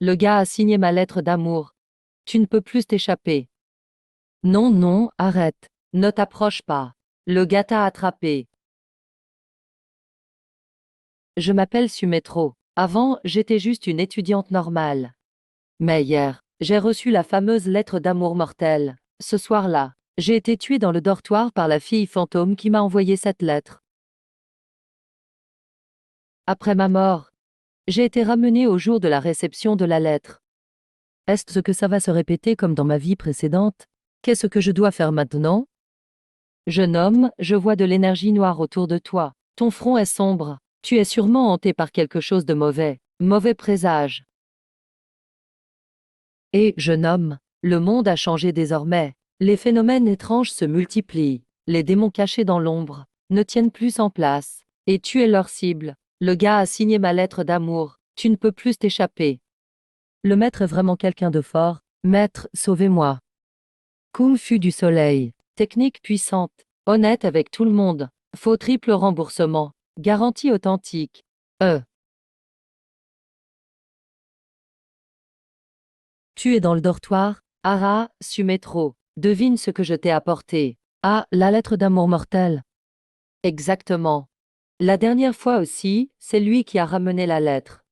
Le gars a signé ma lettre d'amour. Tu ne peux plus t'échapper. Non, non, arrête. Ne t'approche pas. Le gars t'a attrapé. Je m'appelle Sumetro. Avant, j'étais juste une étudiante normale. Mais hier, j'ai reçu la fameuse lettre d'amour mortelle. Ce soir-là, j'ai été tuée dans le dortoir par la fille fantôme qui m'a envoyé cette lettre. Après ma mort, j'ai été ramenée au jour de la réception de la lettre. Est-ce que ça va se répéter comme dans ma vie précédente? Qu'est-ce que je dois faire maintenant? Jeune homme, je vois de l'énergie noire autour de toi. Ton front est sombre. Tu es sûrement hanté par quelque chose de mauvais. Mauvais présage. Et, jeune homme, le monde a changé désormais. Les phénomènes étranges se multiplient. Les démons cachés dans l'ombre ne tiennent plus en place. Et tu es leur cible. Le gars a signé ma lettre d'amour. Tu ne peux plus t'échapper. Le maître est vraiment quelqu'un de fort. Maître, sauvez-moi. Kung Fu du soleil. Technique puissante. Honnête avec tout le monde. Faux triple remboursement. Garantie authentique. Tu es dans le dortoir? Ara, Sumetro. Devine ce que je t'ai apporté. Ah, la lettre d'amour mortel. Exactement. La dernière fois aussi, c'est lui qui a ramené la lettre.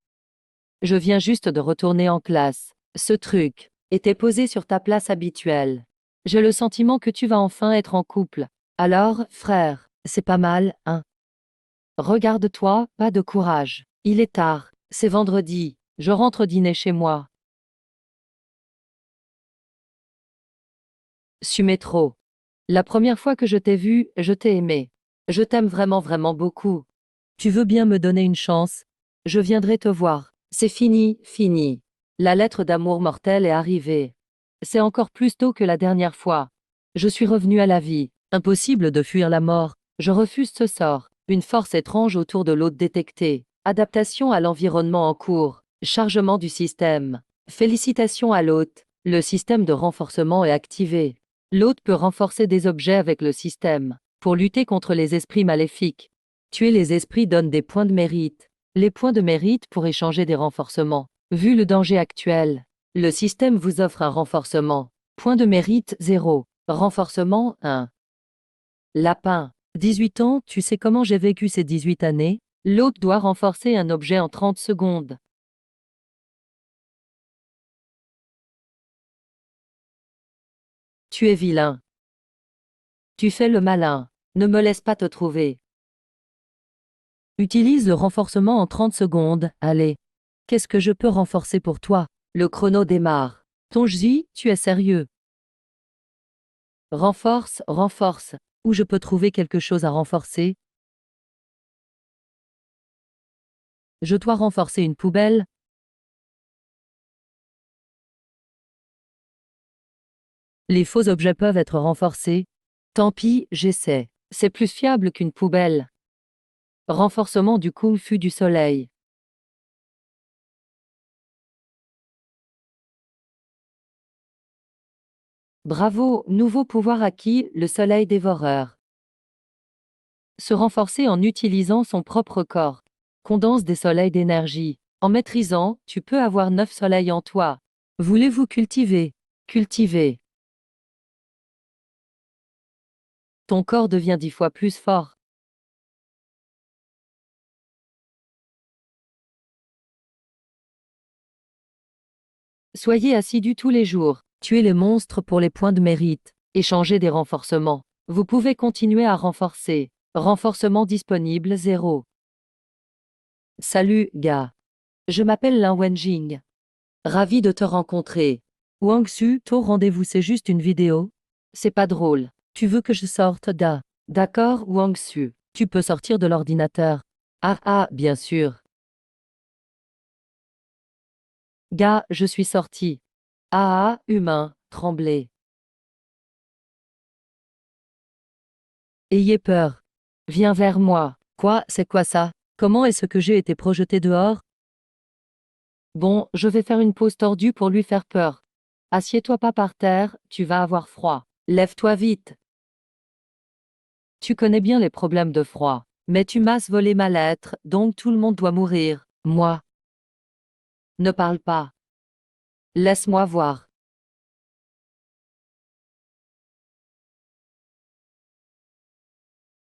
Je viens juste de retourner en classe. Ce truc était posé sur ta place habituelle. J'ai le sentiment que tu vas enfin être en couple. Alors, frère, c'est pas mal, hein? Regarde-toi, pas de courage. Il est tard, c'est vendredi, je rentre dîner chez moi. Sumetro. La première fois que je t'ai vu, je t'ai aimé. Je t'aime vraiment vraiment beaucoup. Tu veux bien me donner une chance? Je viendrai te voir. C'est fini, fini. La lettre d'amour mortel est arrivée. C'est encore plus tôt que la dernière fois. Je suis revenu à la vie. Impossible de fuir la mort. Je refuse ce sort. Une force étrange autour de l'hôte détectée. Adaptation à l'environnement en cours. Chargement du système. Félicitations à l'hôte. Le système de renforcement est activé. L'hôte peut renforcer des objets avec le système. Pour lutter contre les esprits maléfiques. Tuer les esprits donne des points de mérite. Les points de mérite pour échanger des renforcements. Vu le danger actuel, le système vous offre un renforcement. Point de mérite 0. Renforcement 1. Lapin. 18 ans, tu sais comment j'ai vécu ces 18 années? L'hôte doit renforcer un objet en 30 secondes. Tu es vilain. Tu fais le malin. Ne me laisse pas te trouver. Utilise le renforcement en 30 secondes, allez. Qu'est-ce que je peux renforcer pour toi? Le chrono démarre. Tonji, tu es sérieux? Renforce, renforce. Où je peux trouver quelque chose à renforcer? Je dois renforcer une poubelle? Les faux objets peuvent être renforcés? Tant pis, j'essaie. C'est plus fiable qu'une poubelle. Renforcement du Kung Fu du soleil. Bravo, nouveau pouvoir acquis, le soleil dévoreur. Se renforcer en utilisant son propre corps. Condense des soleils d'énergie. En maîtrisant, tu peux avoir 9 soleils en toi. Voulez-vous cultiver? Cultiver. Ton corps devient 10 fois plus fort. Soyez assidus tous les jours. Tuez les monstres pour les points de mérite. Échangez des renforcements. Vous pouvez continuer à renforcer. Renforcement disponible 0. Salut, gars. Je m'appelle Lin Wenjing. Ravi de te rencontrer. Wang Su, ton rendez-vous c'est juste une vidéo? C'est pas drôle. Tu veux que je sorte d'A? D'accord, Wang Su. Tu peux sortir de l'ordinateur. Ah ah, bien sûr. Gars, je suis sorti. Ah ah, humain, tremblez. Ayez peur. Viens vers moi. Quoi, c'est quoi ça? Comment est-ce que j'ai été projeté dehors? Bon, je vais faire une pause tordue pour lui faire peur. Assieds-toi pas par terre, tu vas avoir froid. Lève-toi vite. Tu connais bien les problèmes de froid. Mais tu m'as volé ma lettre, donc tout le monde doit mourir. Moi. Ne parle pas. Laisse-moi voir.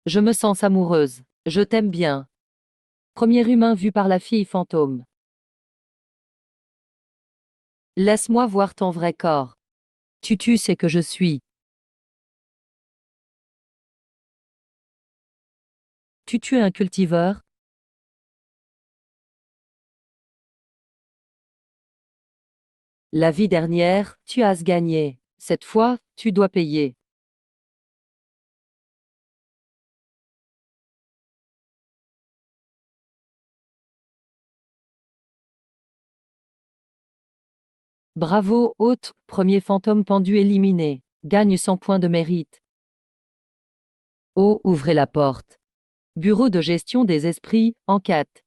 Je me sens amoureuse. Je t'aime bien. Premier humain vu par la fille fantôme. Laisse-moi voir ton vrai corps. Tu sais que je suis. Tu es un cultiveur? La vie dernière, tu as gagné. Cette fois, tu dois payer. Bravo, hôte, premier fantôme pendu éliminé. Gagne 100 points de mérite. Oh, ouvrez la porte. Bureau de gestion des esprits, enquête.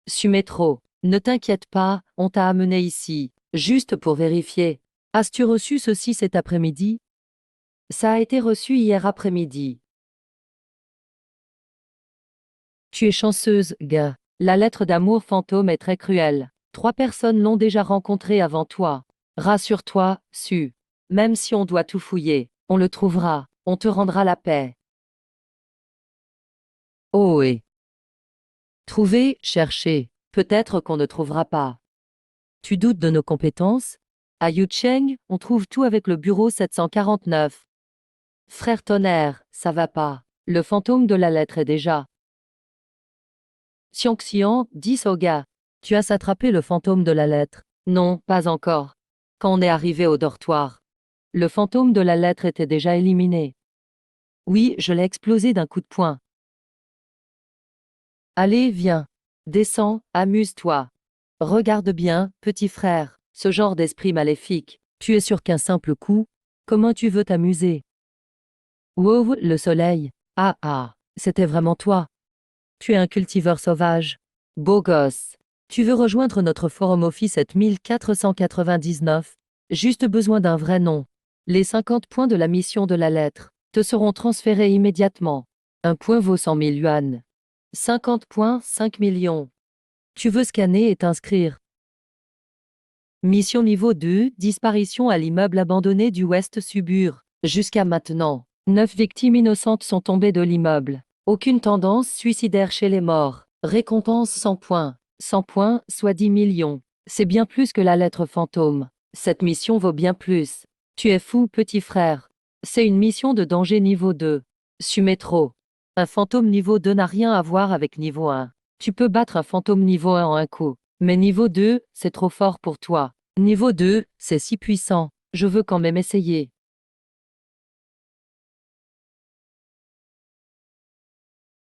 Sumétro. Ne t'inquiète pas, on t'a amené ici. Juste pour vérifier. As-tu reçu ceci cet après-midi? Ça a été reçu hier après-midi. Tu es chanceuse, gars. La lettre d'amour fantôme est très cruelle. 3 personnes l'ont déjà rencontré avant toi. Rassure-toi, Su. Même si on doit tout fouiller, on le trouvera. On te rendra la paix. Oh et. Trouver, chercher. Peut-être qu'on ne trouvera pas. Tu doutes de nos compétences? À Yucheng, on trouve tout avec le bureau 749. Frère tonnerre, ça va pas. Le fantôme de la lettre est déjà. Xian, dis au gars. Tu as attrapé le fantôme de la lettre? Non, pas encore. Quand on est arrivé au dortoir, le fantôme de la lettre était déjà éliminé. Oui, je l'ai explosé d'un coup de poing. Allez, viens. Descends, amuse-toi. Regarde bien, petit frère, ce genre d'esprit maléfique. Tu es sûr qu'un simple coup? Comment tu veux t'amuser? Wow, le soleil. Ah ah, c'était vraiment toi. Tu es un cultiveur sauvage. Beau gosse. Tu veux rejoindre notre forum office 7499? Juste besoin d'un vrai nom. Les 50 points de la mission de la lettre te seront transférés immédiatement. Un point vaut 100 000 yuan. 50 points, 5 millions. Tu veux scanner et t'inscrire. Mission niveau 2, disparition à l'immeuble abandonné du West Subur. Jusqu'à maintenant, 9 victimes innocentes sont tombées de l'immeuble. Aucune tendance suicidaire chez les morts. Récompense 100 points. 100 points, soit 10 millions. C'est bien plus que la lettre fantôme. Cette mission vaut bien plus. Tu es fou, petit frère. C'est une mission de danger niveau 2. Sumétro. Un fantôme niveau 2 n'a rien à voir avec niveau 1. Tu peux battre un fantôme niveau 1 en un coup. Mais niveau 2, c'est trop fort pour toi. Niveau 2, c'est si puissant. Je veux quand même essayer.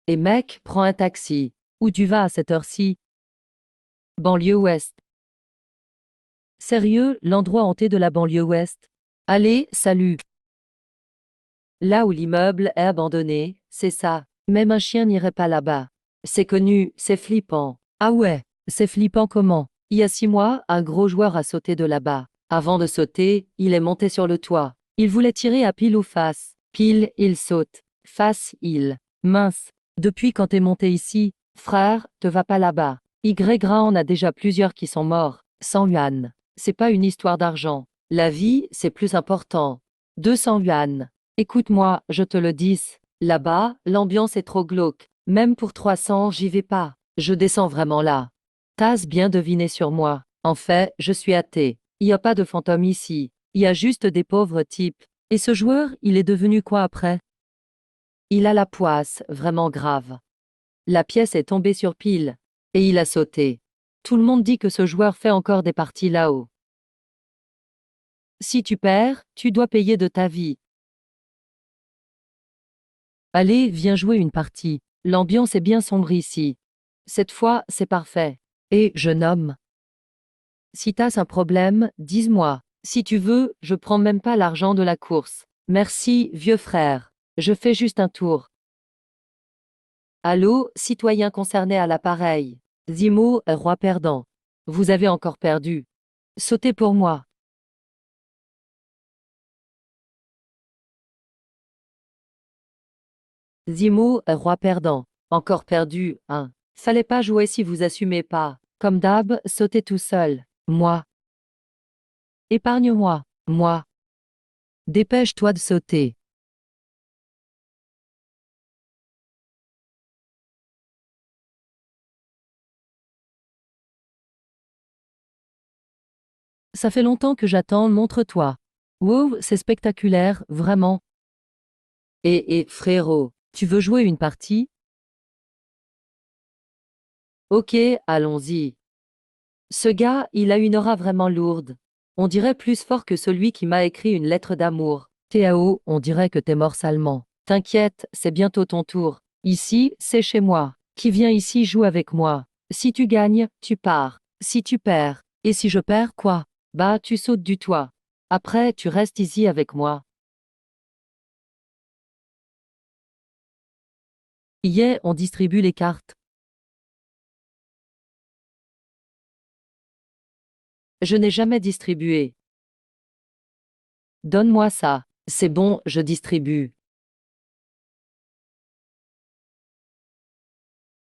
Et mec, prends un taxi. Où tu vas à cette heure-ci? Banlieue ouest. Sérieux, l'endroit hanté de la banlieue ouest? Allez, salut. Là où l'immeuble est abandonné, c'est ça. Même un chien n'irait pas là-bas. C'est connu, c'est flippant. Ah ouais, c'est flippant comment? Il y a 6 mois, un gros joueur a sauté de là-bas. Avant de sauter, il est monté sur le toit. Il voulait tirer à pile ou face. Pile, il saute. Face, il. Mince. Depuis quand t'es monté ici, frère, te va pas là-bas. Y en a déjà plusieurs qui sont morts. 100 yuan. C'est pas une histoire d'argent. La vie, c'est plus important. 200 yuan. Écoute-moi, je te le dis. Là-bas, l'ambiance est trop glauque. Même pour 300, j'y vais pas. Je descends vraiment là. T'as bien deviné sur moi. En fait, je suis athée. Il y a pas de fantôme ici. Il y a juste des pauvres types. Et ce joueur, il est devenu quoi après? Il a la poisse, vraiment grave. La pièce est tombée sur pile. Et il a sauté. Tout le monde dit que ce joueur fait encore des parties là-haut. Si tu perds, tu dois payer de ta vie. Allez, viens jouer une partie. L'ambiance est bien sombre ici. Cette fois, c'est parfait. Et, jeune homme, si t'as un problème, dis-moi. Si tu veux, je prends même pas l'argent de la course. Merci, vieux frère. Je fais juste un tour. Allô, citoyen concerné à l'appareil. Zimo, roi perdant. Vous avez encore perdu. Sautez pour moi. Zimo, roi perdant. Encore perdu, hein. Fallait pas jouer si vous assumez pas. Comme d'hab, sautez tout seul. Moi. Épargne-moi. Moi. Dépêche-toi de sauter. Ça fait longtemps que j'attends, montre-toi. Wow, c'est spectaculaire, vraiment. Frérot, tu veux jouer une partie? Ok, allons-y. Ce gars, il a une aura vraiment lourde. On dirait plus fort que celui qui m'a écrit une lettre d'amour. Tao, on dirait que t'es mort salement. T'inquiète, c'est bientôt ton tour. Ici, c'est chez moi. Qui vient ici joue avec moi. Si tu gagnes, tu pars. Si tu perds. Et si je perds, quoi? Bah, tu sautes du toit. Après, tu restes ici avec moi. Yeah, on distribue les cartes. Je n'ai jamais distribué. Donne-moi ça. C'est bon, je distribue.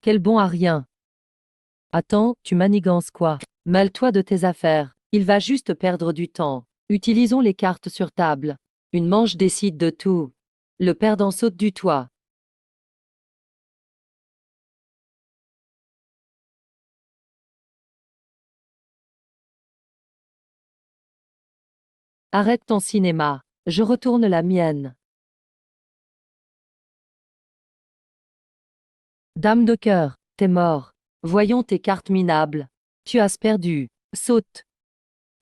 Quel bon à rien. Attends, tu manigances quoi? Mêle-toi de tes affaires. Il va juste perdre du temps. Utilisons les cartes sur table. Une manche décide de tout. Le perdant saute du toit. Arrête ton cinéma. Je retourne la mienne. Dame de cœur, t'es mort. Voyons tes cartes minables. Tu as perdu. Saute.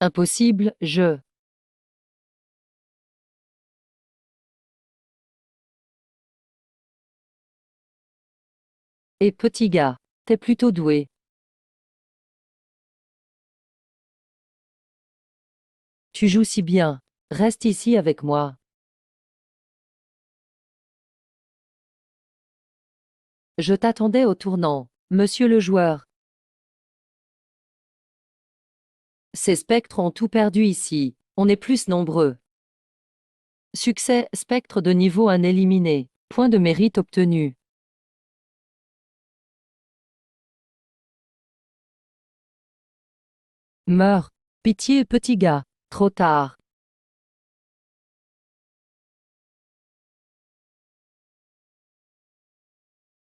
Impossible, je. Et petit gars, t'es plutôt doué. Tu joues si bien. Reste ici avec moi. Je t'attendais au tournant, monsieur le joueur. Ces spectres ont tout perdu ici. On est plus nombreux. Succès, spectre de niveau 1 éliminé. Point de mérite obtenu. Meurs. Pitié, petit gars. Trop tard.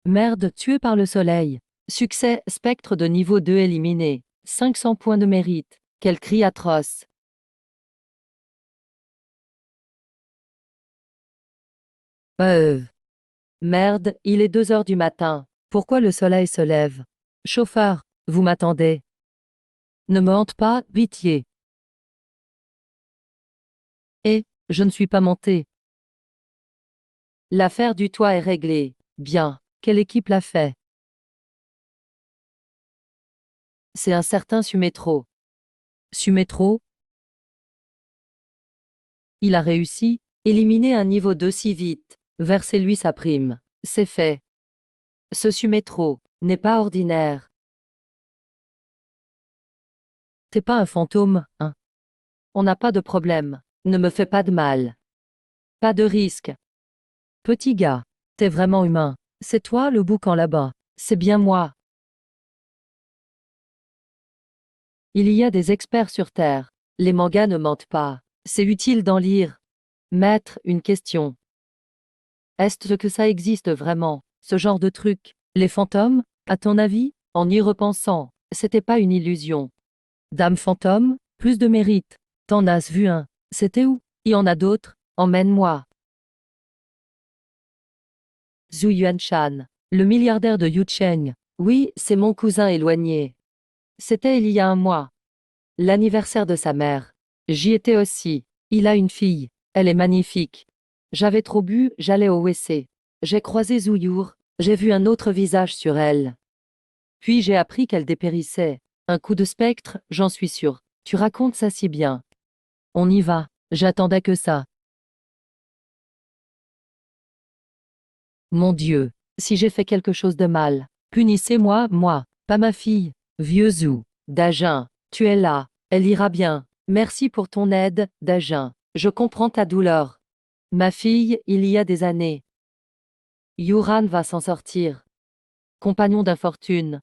Merde, tué par le soleil. Succès, spectre de niveau 2 éliminé. 500 points de mérite. Quel cri atroce. Euh. Merde, il est 2 heures du matin. Pourquoi le soleil se lève? Chauffeur, vous m'attendez? Ne me hante pas, pitié. Eh, je ne suis pas monté. L'affaire du toit est réglée. Bien. Quelle équipe l'a fait? C'est un certain Sumetro. Sumetro? Il a réussi. Éliminer un niveau 2 si vite. Versez-lui sa prime. C'est fait. Ce Sumetro n'est pas ordinaire. T'es pas un fantôme, hein? On n'a pas de problème. Ne me fais pas de mal. Pas de risque. Petit gars, t'es vraiment humain. C'est toi le boucan là-bas. C'est bien moi. Il y a des experts sur Terre. Les mangas ne mentent pas. C'est utile d'en lire. Maître, une question. Est-ce que ça existe vraiment, ce genre de truc? Les fantômes, à ton avis? En y repensant, c'était pas une illusion. Dame fantôme, plus de mérite. T'en as vu un. C'était où? Il y en a d'autres? Emmène-moi. Zhu Yuanshan, le milliardaire de Yucheng. Oui, c'est mon cousin éloigné. C'était il y a un mois. L'anniversaire de sa mère. J'y étais aussi. Il a une fille. Elle est magnifique. J'avais trop bu, j'allais au WC. J'ai croisé Zouyour. J'ai vu un autre visage sur elle. Puis j'ai appris qu'elle dépérissait. Un coup de spectre, j'en suis sûr. Tu racontes ça si bien. On y va. J'attendais que ça. Mon Dieu. Si j'ai fait quelque chose de mal, punissez-moi, moi, pas ma fille. Vieux Zou. Dagen. Tu es là. Elle ira bien. Merci pour ton aide, Dagen. Je comprends ta douleur. Ma fille, il y a des années. Yuran va s'en sortir. Compagnon d'infortune.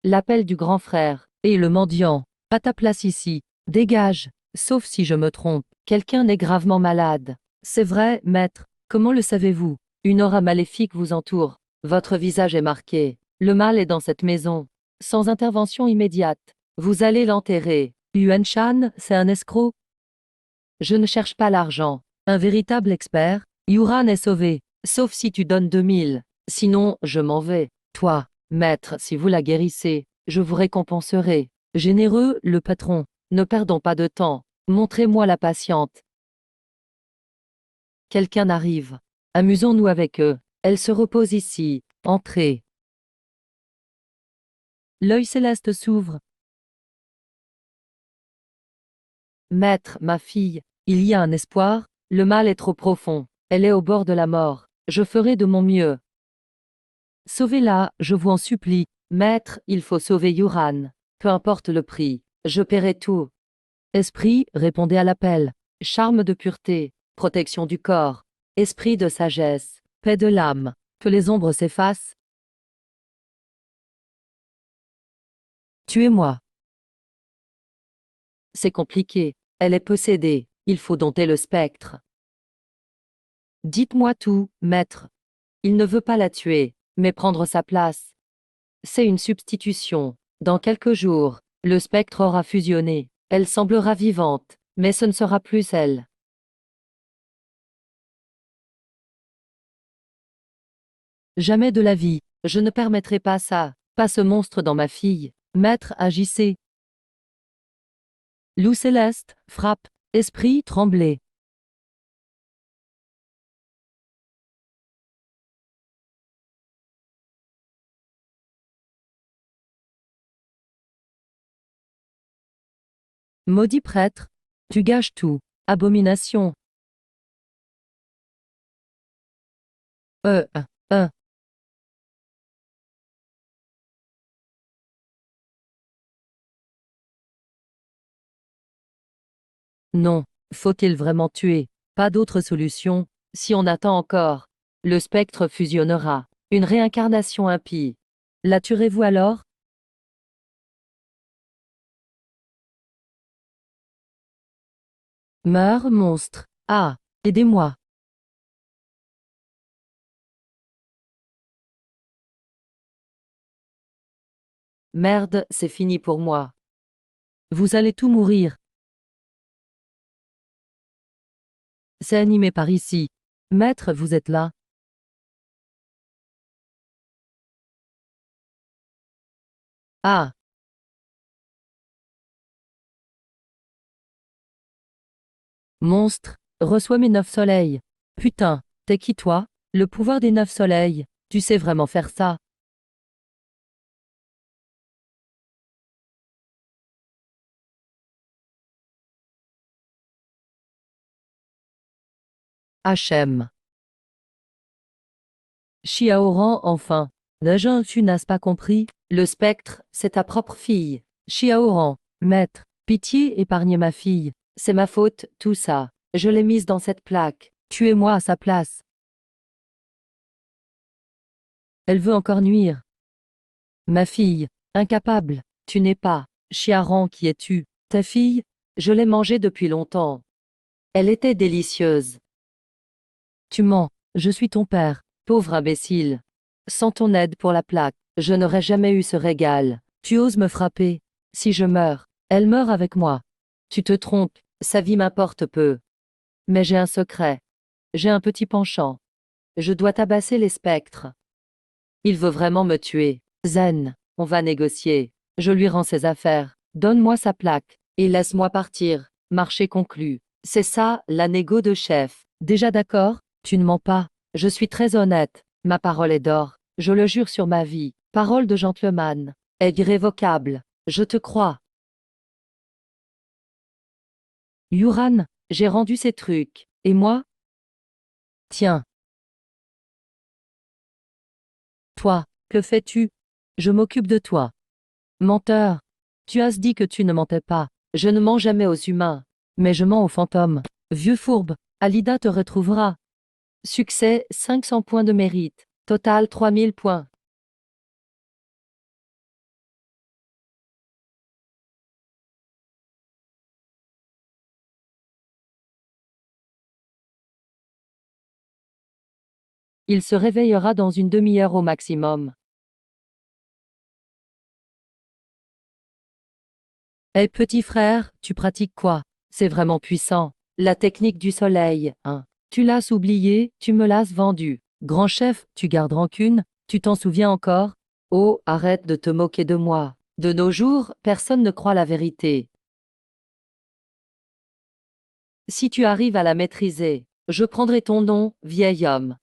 L'appel du grand frère. Et le mendiant. Pas ta place ici. Dégage. Sauf si je me trompe. Quelqu'un est gravement malade. C'est vrai, maître. Comment le savez-vous? Une aura maléfique vous entoure. Votre visage est marqué. Le mal est dans cette maison. Sans intervention immédiate. Vous allez l'enterrer. Yuan Shan, c'est un escroc? Je ne cherche pas l'argent. Un véritable expert. Yuran est sauvé. Sauf si tu donnes 2000. Sinon, je m'en vais. Toi, maître, si vous la guérissez, je vous récompenserai. Généreux, le patron. Ne perdons pas de temps. Montrez-moi la patiente. Quelqu'un arrive. Amusons-nous avec eux. Elle se repose ici. Entrez. L'œil céleste s'ouvre. Maître, ma fille, il y a un espoir, le mal est trop profond. Elle est au bord de la mort. Je ferai de mon mieux. Sauvez-la, je vous en supplie. Maître, il faut sauver Yuran. Peu importe le prix. Je paierai tout. Esprit, répondez à l'appel. Charme de pureté, protection du corps. Esprit de sagesse, paix de l'âme. Que les ombres s'effacent. Tuez-moi. C'est compliqué. Elle est possédée. Il faut dompter le spectre. Dites-moi tout, maître. Il ne veut pas la tuer, mais prendre sa place. C'est une substitution. Dans quelques jours, le spectre aura fusionné. Elle semblera vivante, mais ce ne sera plus elle. Jamais de la vie. Je ne permettrai pas ça. Pas ce monstre dans ma fille. Maître, agissez. Loup céleste, frappe. Esprit, tremblez. Maudit prêtre. Tu gâches tout. Abomination. Euh, euh, euh. Non. Faut-il vraiment tuer? Pas d'autre solution. Si on attend encore, le spectre fusionnera. Une réincarnation impie. La tuerez-vous alors? Meurs, monstre. Ah, aidez-moi. Merde, c'est fini pour moi. Vous allez tout mourir. C'est animé par ici. Maître, vous êtes là. Ah, monstre, reçois mes 9 soleils. Putain, t'es qui toi? Le pouvoir des 9 soleils. Tu sais vraiment faire ça? HM. Xiaoran, enfin. Déjà, tu n'as pas compris? Le spectre, c'est ta propre fille. Xiaoran, maître, pitié, épargnez ma fille. C'est ma faute, tout ça. Je l'ai mise dans cette plaque. Tuez-moi à sa place. Elle veut encore nuire. Ma fille, incapable, tu n'es pas. Chiaran, qui es-tu? Ta fille? Je l'ai mangée depuis longtemps. Elle était délicieuse. Tu mens, je suis ton père, pauvre imbécile. Sans ton aide pour la plaque, je n'aurais jamais eu ce régal. Tu oses me frapper. Si je meurs, elle meurt avec moi. Tu te trompes, sa vie m'importe peu. Mais j'ai un secret. J'ai un petit penchant. Je dois tabasser les spectres. Il veut vraiment me tuer. Zen, on va négocier. Je lui rends ses affaires. Donne-moi sa plaque. Et laisse-moi partir. Marché conclu. C'est ça, la négo de chef. Déjà d'accord? Tu ne mens pas. Je suis très honnête. Ma parole est d'or. Je le jure sur ma vie. Parole de gentleman. Est irrévocable. Je te crois. Yuran, j'ai rendu ces trucs. Et moi? Tiens. Toi, que fais-tu? Je m'occupe de toi. Menteur. Tu as dit que tu ne mentais pas. Je ne mens jamais aux humains. Mais je mens aux fantômes. Vieux fourbe, Alida te retrouvera. Succès, 500 points de mérite. Total 3000 points. Il se réveillera dans une demi-heure au maximum. Eh petit frère, tu pratiques quoi? C'est vraiment puissant. La technique du soleil, hein. Tu l'as oublié, tu me l'as vendu. Grand chef, tu gardes rancune, tu t'en souviens encore? Oh, arrête de te moquer de moi. De nos jours, personne ne croit la vérité. Si tu arrives à la maîtriser, je prendrai ton nom, vieil homme.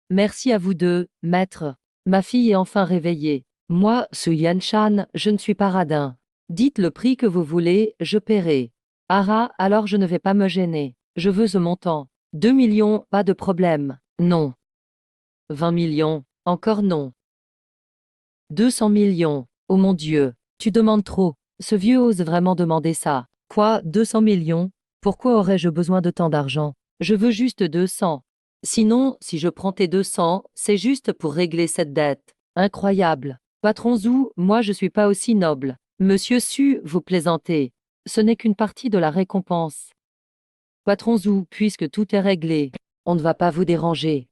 Merci à vous deux, maître. Ma fille est enfin réveillée. Moi, Su Yan-chan, je ne suis pas radin. Dites le prix que vous voulez, je paierai. Ah, alors je ne vais pas me gêner. Je veux ce montant. 2 millions, pas de problème. Non. 20 millions, encore non. 200 millions. Oh mon Dieu, tu demandes trop. Ce vieux ose vraiment demander ça. Quoi, 200 millions? Pourquoi aurais-je besoin de tant d'argent? Je veux juste 200. Sinon, si je prends tes 200, c'est juste pour régler cette dette. Incroyable. Patron Zhou, moi je suis pas aussi noble. Monsieur Su, vous plaisantez. Ce n'est qu'une partie de la récompense. Patron Zhou, puisque tout est réglé, on ne va pas vous déranger.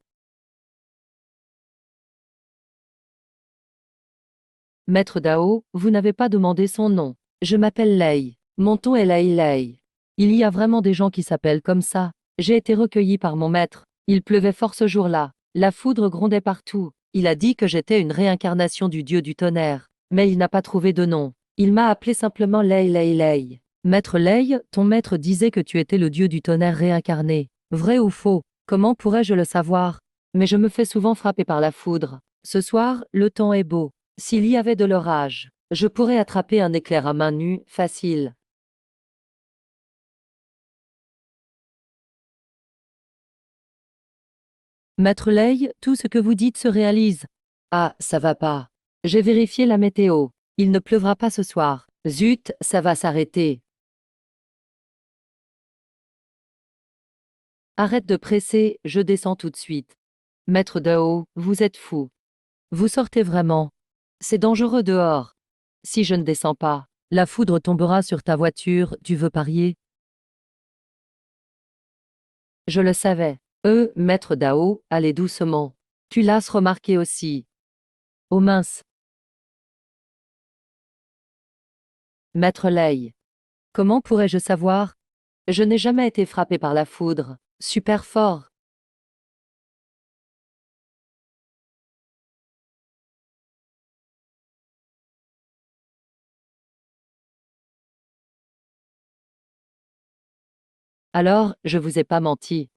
Maître Dao, vous n'avez pas demandé son nom. Je m'appelle Lei. Mon ton est Lei Lei. Il y a vraiment des gens qui s'appellent comme ça. J'ai été recueilli par mon maître. Il pleuvait fort ce jour-là. La foudre grondait partout. Il a dit que j'étais une réincarnation du dieu du tonnerre. Mais il n'a pas trouvé de nom. Il m'a appelé simplement Lei Lei Lei. Maître Lei, ton maître disait que tu étais le dieu du tonnerre réincarné. Vrai ou faux? Comment pourrais-je le savoir? Mais je me fais souvent frapper par la foudre. Ce soir, le temps est beau. S'il y avait de l'orage, je pourrais attraper un éclair à main nue, facile. Maître Lei, tout ce que vous dites se réalise. Ah, ça va pas. J'ai vérifié la météo. Il ne pleuvra pas ce soir. Zut, ça va s'arrêter. Arrête de presser, je descends tout de suite. Maître Dao, vous êtes fou. Vous sortez vraiment. C'est dangereux dehors. Si je ne descends pas, la foudre tombera sur ta voiture, tu veux parier? Je le savais. Maître Dao, allez doucement. Tu l'as remarqué aussi. Oh mince. Maître Lei. Comment pourrais-je savoir? Je n'ai jamais été frappé par la foudre. Super fort. Alors, je vous ai pas menti.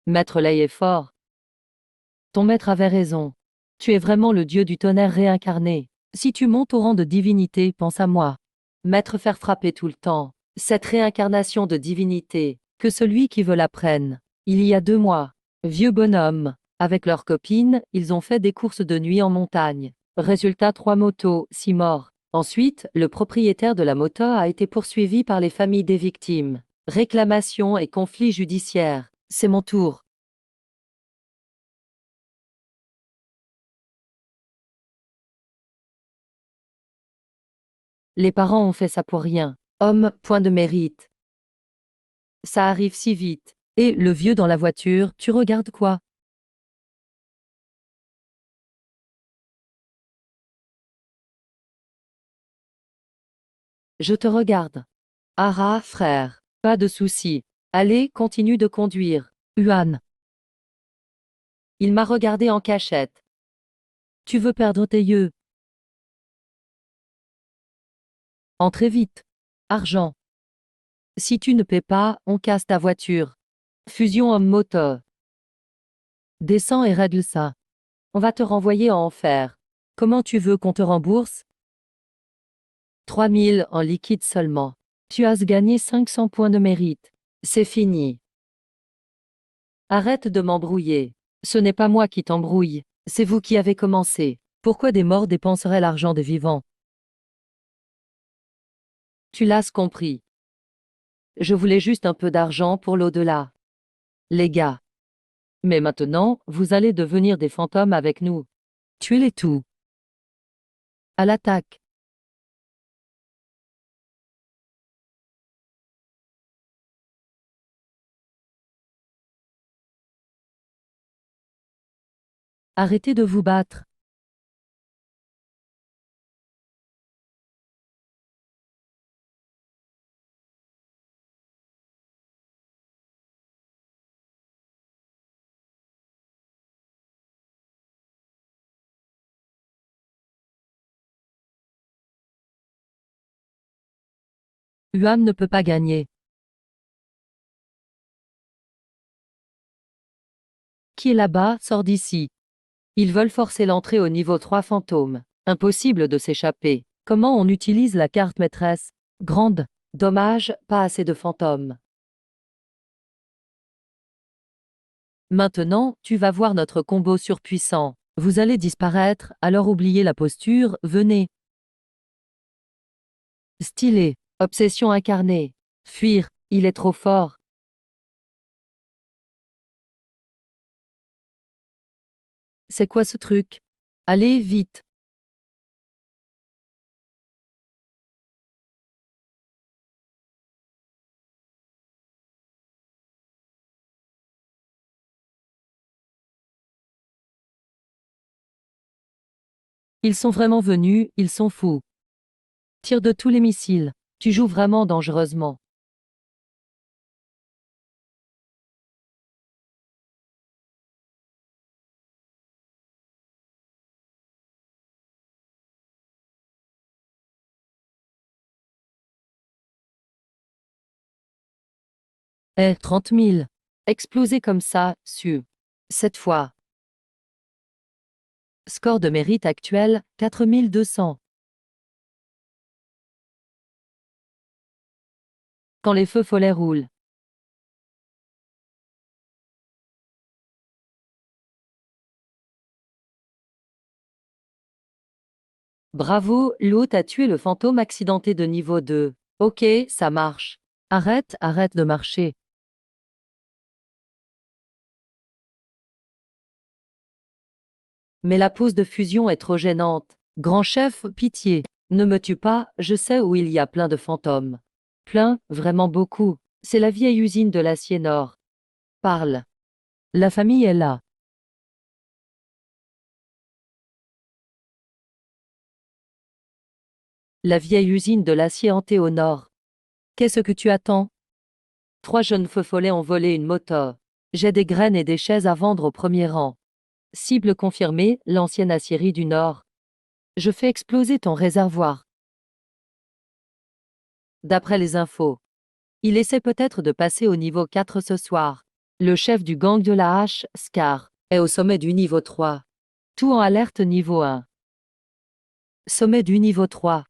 Maître Lei est fort. Ton maître avait raison. Tu es vraiment le dieu du tonnerre réincarné. Si tu montes au rang de divinité, pense à moi. Maître faire frapper tout le temps. Cette réincarnation de divinité, que celui qui veut la prenne. Il y a 2 mois. Vieux bonhomme. Avec leurs copines, ils ont fait des courses de nuit en montagne. Résultat 3 motos, 6 morts. Ensuite, le propriétaire de la moto a été poursuivi par les familles des victimes. Réclamation et conflit judiciaire. C'est mon tour. Les parents ont fait ça pour rien. Homme, point de mérite. Ça arrive si vite. Et le vieux dans la voiture, tu regardes quoi? Je te regarde. Ah, frère. Pas de souci. Allez, continue de conduire. Huan. Il m'a regardé en cachette. Tu veux perdre tes yeux? Entrez vite. Argent. Si tu ne paies pas, on casse ta voiture. Fusion homme-moto. Descends et règle ça. On va te renvoyer en enfer. Comment tu veux qu'on te rembourse? 3000 en liquide seulement. Tu as gagné 500 points de mérite. C'est fini. Arrête de m'embrouiller. Ce n'est pas moi qui t'embrouille. C'est vous qui avez commencé. Pourquoi des morts dépenseraient l'argent des vivants? Tu l'as compris. Je voulais juste un peu d'argent pour l'au-delà. Les gars. Mais maintenant, vous allez devenir des fantômes avec nous. Tuez-les tous. À l'attaque. Arrêtez de vous battre. Yuan ne peut pas gagner. Qui est là-bas, sort d'ici. Ils veulent forcer l'entrée au niveau 3 fantôme. Impossible de s'échapper. Comment on utilise la carte maîtresse? Grande. Dommage, pas assez de fantômes. Maintenant, tu vas voir notre combo surpuissant. Vous allez disparaître, alors oubliez la posture, venez. Stylé. Obsession incarnée. Fuir, il est trop fort. C'est quoi ce truc? Allez, vite. Ils sont vraiment venus, ils sont fous. Tire de tous les missiles. Tu joues vraiment dangereusement. Eh, 30 000. Exploser comme ça, su. Cette fois. Score de mérite actuel, 4200. Quand les feux follets roulent. Bravo, l'hôte a tué le fantôme accidenté de niveau 2. Ok, ça marche. Arrête, arrête de marcher. Mais la pose de fusion est trop gênante. Grand chef, pitié. Ne me tue pas, je sais où il y a plein de fantômes. Plein, vraiment beaucoup. C'est la vieille usine de l'acier nord. Parle. La famille est là. La vieille usine de l'acier hanté au nord. Qu'est-ce que tu attends? 3 jeunes feux follets ont volé une moto. J'ai des graines et des chaises à vendre au premier rang. Cible confirmée, l'ancienne aciérie du Nord. Je fais exploser ton réservoir. D'après les infos. Il essaie peut-être de passer au niveau 4 ce soir. Le chef du gang de la hache, Scar, est au sommet du niveau 3. Tout en alerte niveau 1. Sommet du niveau 3.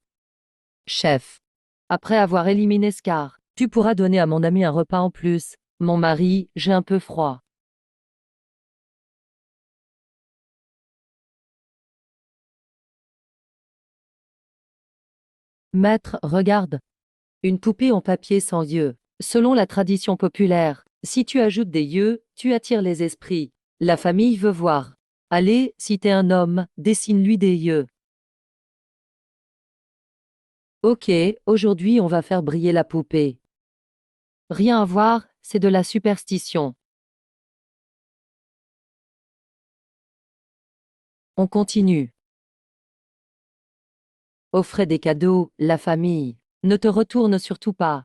Chef. Après avoir éliminé Scar, tu pourras donner à mon ami un repas en plus. Mon mari, j'ai un peu froid. Maître, regarde. Une poupée en papier sans yeux. Selon la tradition populaire, si tu ajoutes des yeux, tu attires les esprits. La famille veut voir. Allez, si t'es un homme, dessine-lui des yeux. Ok, aujourd'hui on va faire briller la poupée. Rien à voir, c'est de la superstition. On continue. Offrez des cadeaux, la famille. Ne te retourne surtout pas.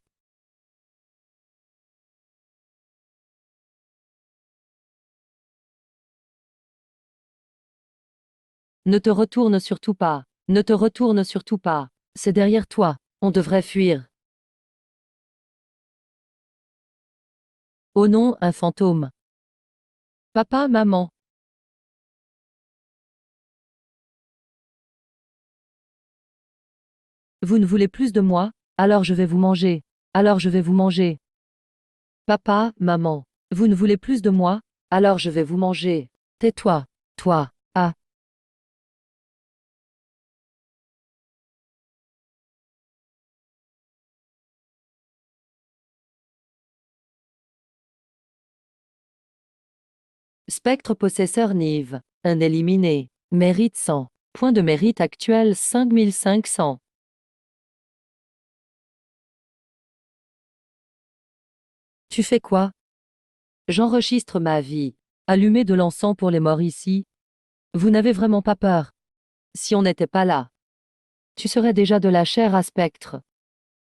Ne te retourne surtout pas. Ne te retourne surtout pas. C'est derrière toi. On devrait fuir. Oh non, un fantôme. Papa, maman. Vous ne voulez plus de moi? Alors je vais vous manger. Alors je vais vous manger. Papa, maman. Vous ne voulez plus de moi? Alors je vais vous manger. Tais-toi. Toi. Ah. Spectre possesseur Nive. Un éliminé. Mérite 100. Point de mérite actuel 5500. Tu fais quoi? J'enregistre ma vie. Allumez de l'encens pour les morts ici. Vous n'avez vraiment pas peur? Si on n'était pas là, tu serais déjà de la chair à spectre.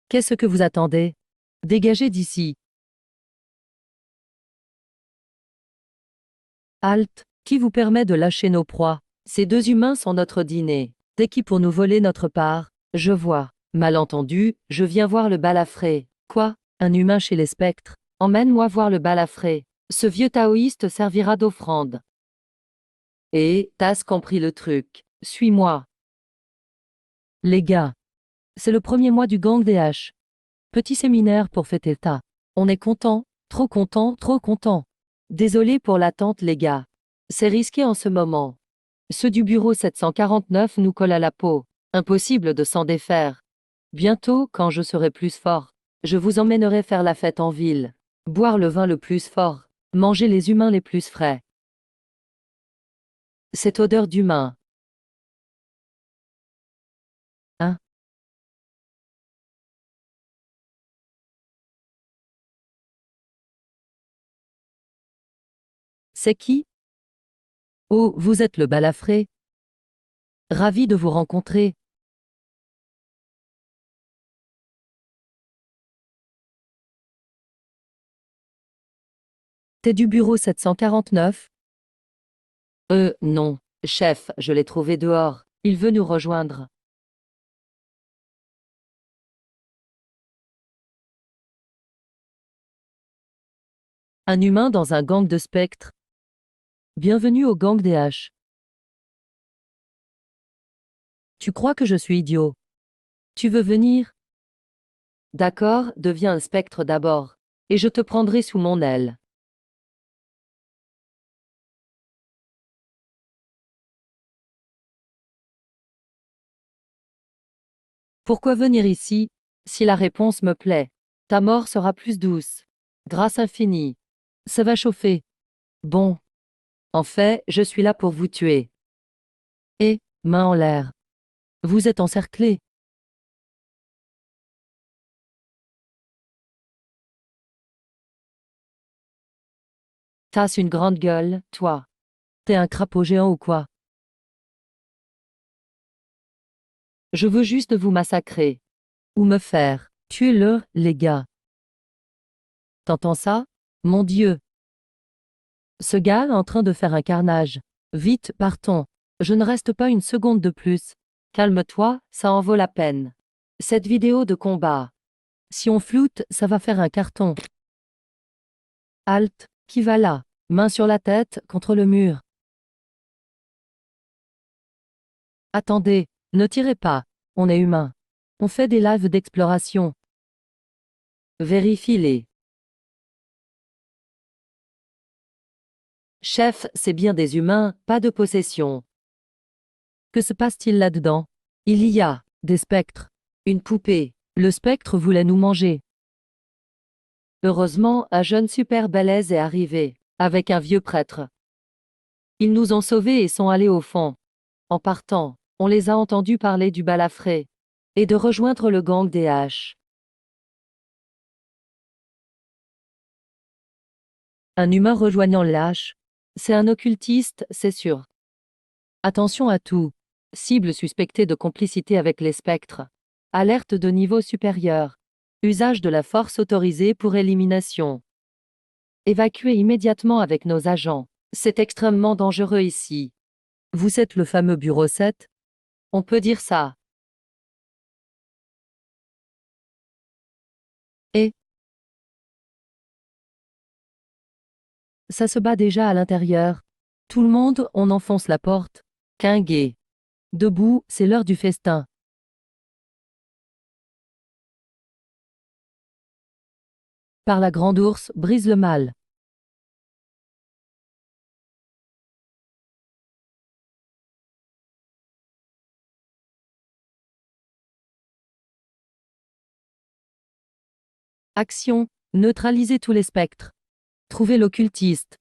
Qu'est-ce que vous attendez? Dégagez d'ici. Halte, qui vous permet de lâcher nos proies? Ces deux humains sont notre dîner. Dès qui pour nous voler notre part? Je vois. Malentendu, je viens voir le balafré. Quoi? Un humain chez les spectres? Emmène-moi voir le balafré. Ce vieux taoïste servira d'offrande. Et, t'as compris le truc. Suis-moi. Les gars, c'est le premier mois du gang des H. Petit séminaire pour fêter ça. On est content, trop content, trop content. Désolé pour l'attente les gars. C'est risqué en ce moment. Ceux du bureau 749 nous collent à la peau. Impossible de s'en défaire. Bientôt, quand je serai plus fort, je vous emmènerai faire la fête en ville. Boire le vin le plus fort. Manger les humains les plus frais. Cette odeur d'humain. Hein? C'est qui? Oh, vous êtes le balafré. Ravi de vous rencontrer. T'es du bureau 749? Non. Chef, je l'ai trouvé dehors. Il veut nous rejoindre. Un humain dans un gang de spectres. Bienvenue au gang des H. Tu crois que je suis idiot? Tu veux venir? D'accord, deviens un spectre d'abord. Et je te prendrai sous mon aile. Pourquoi venir ici, si la réponse me plaît? Ta mort sera plus douce. Grâce infinie. Ça va chauffer. Bon. En fait, je suis là pour vous tuer. Et, main en l'air. Vous êtes encerclés. T'as une grande gueule, toi. T'es un crapaud géant ou quoi? Je veux juste vous massacrer. Ou me faire. Tuez-le, les gars. T'entends ça? Mon Dieu. Ce gars est en train de faire un carnage. Vite, partons. Je ne reste pas une seconde de plus. Calme-toi, ça en vaut la peine. Cette vidéo de combat. Si on floute, ça va faire un carton. Halte, qui va là? Main sur la tête, contre le mur. Attendez, ne tirez pas. On est humain. On fait des lives d'exploration. Vérifie-les. Chef, c'est bien des humains, pas de possession. Que se passe-t-il là-dedans? Il y a des spectres. Une poupée. Le spectre voulait nous manger. Heureusement, un jeune super balèze est arrivé, avec un vieux prêtre. Ils nous ont sauvés et sont allés au fond. En partant, on les a entendus parler du balafré et de rejoindre le gang des H. Un humain rejoignant les H. C'est un occultiste, c'est sûr. Attention à tout. Cible suspectée de complicité avec les spectres. Alerte de niveau supérieur. Usage de la force autorisée pour élimination. Évacuez immédiatement avec nos agents. C'est extrêmement dangereux ici. Vous êtes le fameux bureau 7? On peut dire ça. Et ça se bat déjà à l'intérieur. Tout le monde, on enfonce la porte. Quinguet. Debout, c'est l'heure du festin. Par la grande ours, brise le mal. Action. Neutraliser tous les spectres. Trouver l'occultiste.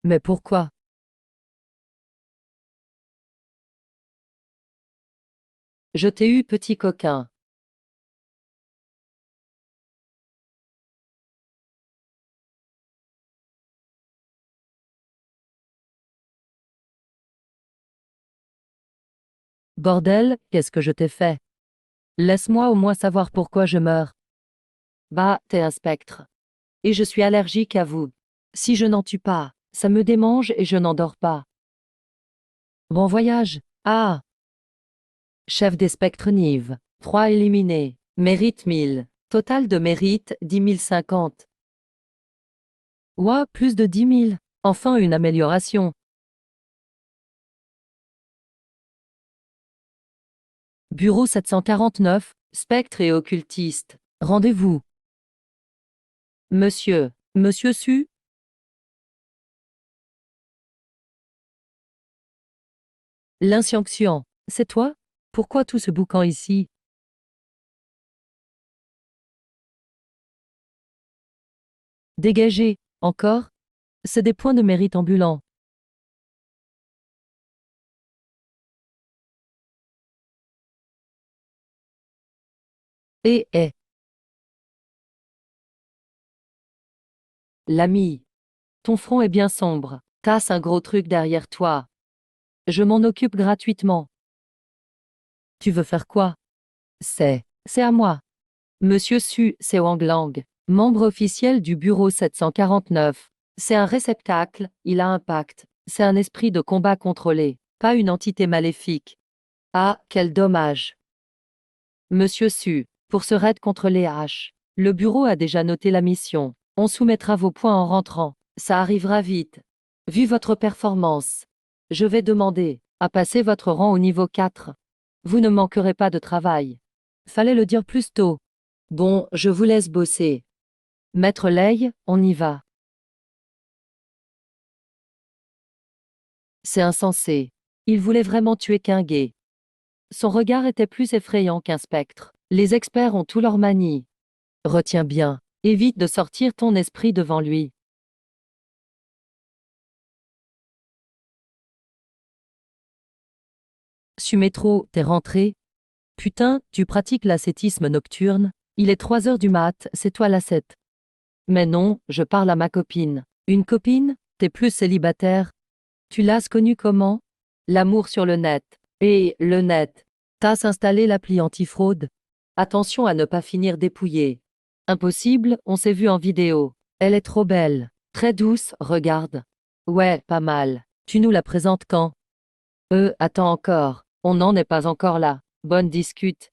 Mais pourquoi? Je t'ai eu, petit coquin. Bordel, qu'est-ce que je t'ai fait? Laisse-moi au moins savoir pourquoi je meurs. Bah, t'es un spectre. Et je suis allergique à vous. Si je n'en tue pas, ça me démange et je n'endors pas. Bon voyage. Ah! Chef des spectres Nive. 3 éliminés. Mérite 1000. Total de mérite 10 050. Ouah, plus de 10 000. Enfin une amélioration. Bureau 749, spectre et occultiste. Rendez-vous. Monsieur Su? L'inscienction. C'est toi? Pourquoi tout ce boucan ici? Dégagez. Encore? C'est des points de mérite ambulants. Et l'ami. Ton front est bien sombre. Tasse un gros truc derrière toi. Je m'en occupe gratuitement. Tu veux faire quoi? C'est à moi. Monsieur Su, c'est Wang Lang, membre officiel du bureau 749. C'est un réceptacle, il a un pacte. C'est un esprit de combat contrôlé, pas une entité maléfique. Ah, quel dommage. Monsieur Su, pour ce raid contre les H, le bureau a déjà noté la mission. On soumettra vos points en rentrant. Ça arrivera vite. Vu votre performance, je vais demander à passer votre rang au niveau 4. Vous ne manquerez pas de travail. Fallait le dire plus tôt. Bon, je vous laisse bosser. Maître Lei, on y va. C'est insensé. Il voulait vraiment tuer Quingay. Son regard était plus effrayant qu'un spectre. Les experts ont tout leur manie. Retiens bien. Évite de sortir ton esprit devant lui. Sumétro, t'es rentré? Putain, tu pratiques l'ascétisme nocturne? Il est 3 heures du mat, c'est toi l'ascète. Mais non, je parle à ma copine. Une copine? T'es plus célibataire? Tu l'as connue comment? L'amour sur le net. Et le net. T'as installé l'appli antifraude? Attention à ne pas finir dépouillé. Impossible, on s'est vu en vidéo. Elle est trop belle. Très douce, regarde. Ouais, pas mal. Tu nous la présentes quand? Attends encore. On n'en est pas encore là. Bonne discute.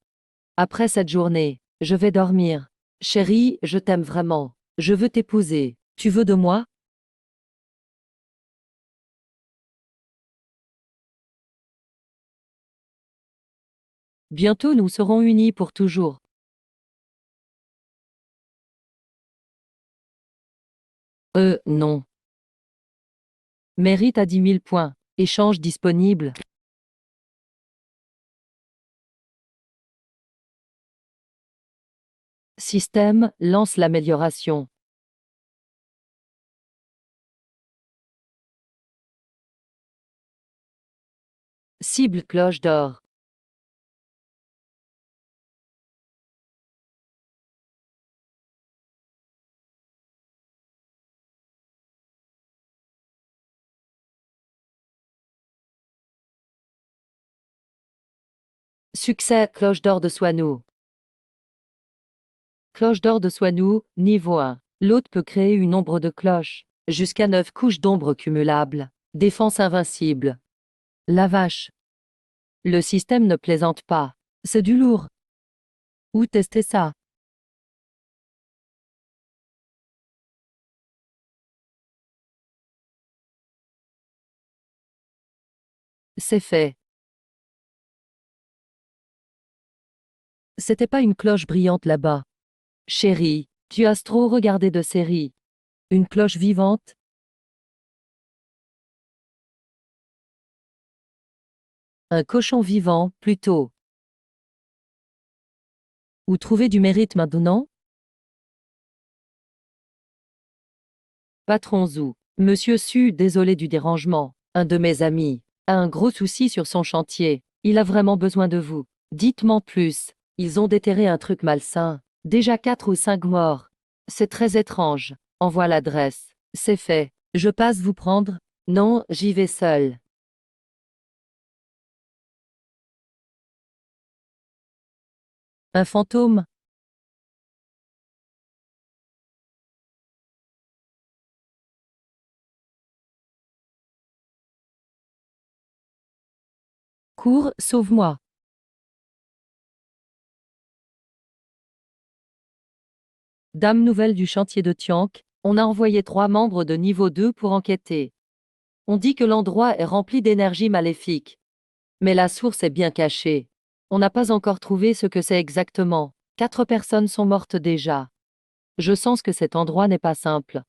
Après cette journée, je vais dormir. Chérie, je t'aime vraiment. Je veux t'épouser. Tu veux de moi? Bientôt nous serons unis pour toujours. Non. Mérite à 10 000 points. Échange disponible. Système, lance l'amélioration. Cible cloche d'or. Succès, cloche d'or de Soinou. Cloche d'or de Soinou, niveau 1. L'hôte peut créer une ombre de cloche. Jusqu'à 9 couches d'ombre cumulables. Défense invincible. La vache. Le système ne plaisante pas. C'est du lourd. Où tester ça? C'est fait. C'était pas une cloche brillante là-bas. Chérie, tu as trop regardé de séries. Une cloche vivante? Un cochon vivant, plutôt. Où trouver du mérite maintenant? Patron Zou. Monsieur Su, désolé du dérangement. Un de mes amis a un gros souci sur son chantier. Il a vraiment besoin de vous. Dites-moi plus. Ils ont déterré un truc malsain. Déjà 4 ou 5 morts. C'est très étrange. Envoie l'adresse. C'est fait. Je passe vous prendre? Non, j'y vais seul. Un fantôme? Cours, sauve-moi. Dame nouvelle du chantier de Tiank, on a envoyé 3 membres de niveau 2 pour enquêter. On dit que l'endroit est rempli d'énergie maléfique. Mais la source est bien cachée. On n'a pas encore trouvé ce que c'est exactement. 4 personnes sont mortes déjà. Je sens que cet endroit n'est pas simple.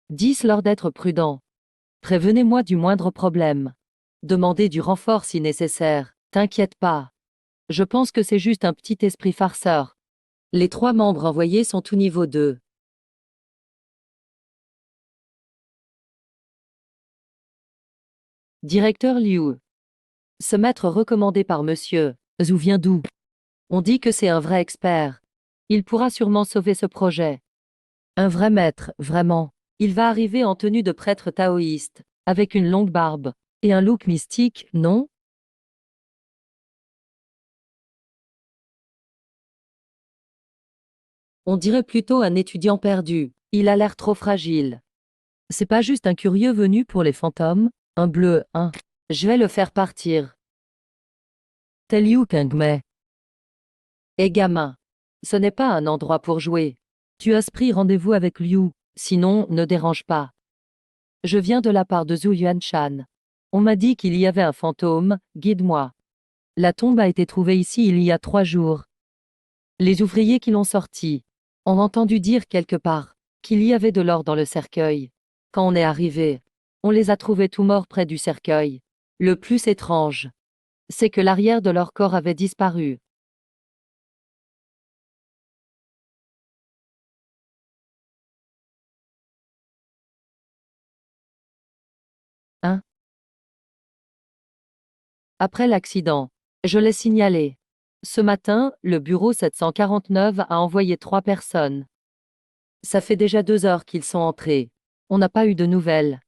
10 leur d'être prudent. Prévenez-moi du moindre problème. Demandez du renfort si nécessaire. T'inquiète pas. Je pense que c'est juste un petit esprit farceur. Les 3 membres envoyés sont tout niveau 2. Directeur Liu. Ce maître recommandé par monsieur Zhu vient d'où? On dit que c'est un vrai expert. Il pourra sûrement sauver ce projet. Un vrai maître, vraiment. Il va arriver en tenue de prêtre taoïste, avec une longue barbe. Et un look mystique, non? On dirait plutôt un étudiant perdu. Il a l'air trop fragile. C'est pas juste un curieux venu pour les fantômes? Un bleu, hein? Je vais le faire partir. Tel Liu Kangmei. Eh gamin. Ce n'est pas un endroit pour jouer. Tu as pris rendez-vous avec Liu, sinon, ne dérange pas. Je viens de la part de Zhu Yuanshan. On m'a dit qu'il y avait un fantôme, guide-moi. La tombe a été trouvée ici il y a 3 jours. Les ouvriers qui l'ont sortie ont entendu dire quelque part qu'il y avait de l'or dans le cercueil. Quand on est arrivé, on les a trouvés tout morts près du cercueil. Le plus étrange, c'est que l'arrière de leur corps avait disparu. Hein? Après l'accident, je l'ai signalé. Ce matin, le bureau 749 a envoyé 3 personnes. Ça fait déjà 2 heures qu'ils sont entrés. On n'a pas eu de nouvelles.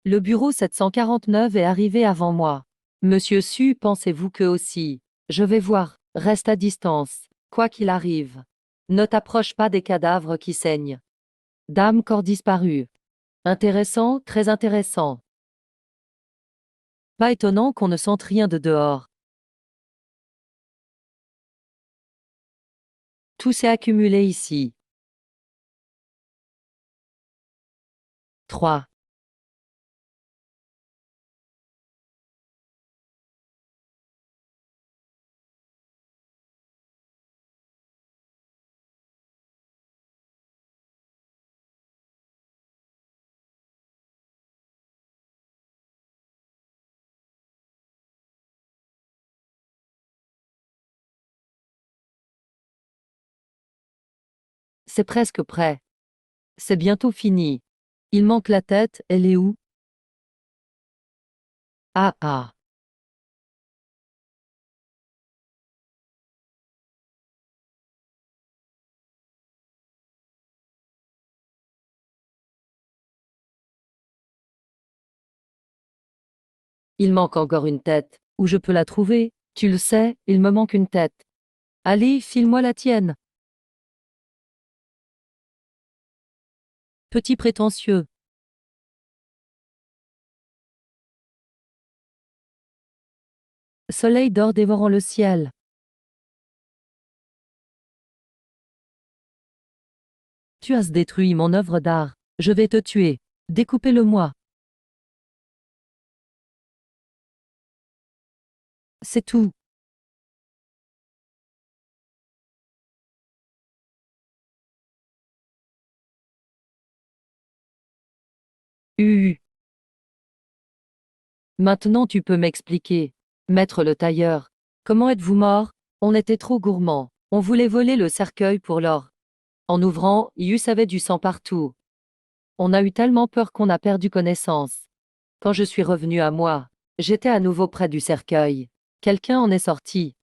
Le bureau 749 est arrivé avant moi. Monsieur Su, pensez-vous que aussi? Je vais voir. Reste à distance. Quoi qu'il arrive. Ne t'approche pas des cadavres qui saignent. Dame corps disparu. Intéressant, très intéressant. Pas étonnant qu'on ne sente rien de dehors. Tout s'est accumulé ici. 3. C'est presque prêt. C'est bientôt fini. Il manque la tête, elle est où? Ah ah. Il manque encore une tête. Où je peux la trouver? Tu le sais, il me manque une tête. Allez, file-moi la tienne. Petit prétentieux. Soleil d'or dévorant le ciel. Tu as détruit mon œuvre d'art. Je vais te tuer. Découpez-le-moi. C'est tout. Maintenant tu peux m'expliquer. Maître le tailleur. Comment êtes-vous mort? On était trop gourmands. On voulait voler le cercueil pour l'or. En ouvrant, Yus avait du sang partout. On a eu tellement peur qu'on a perdu connaissance. Quand je suis revenu à moi, j'étais à nouveau près du cercueil. Quelqu'un en est sorti.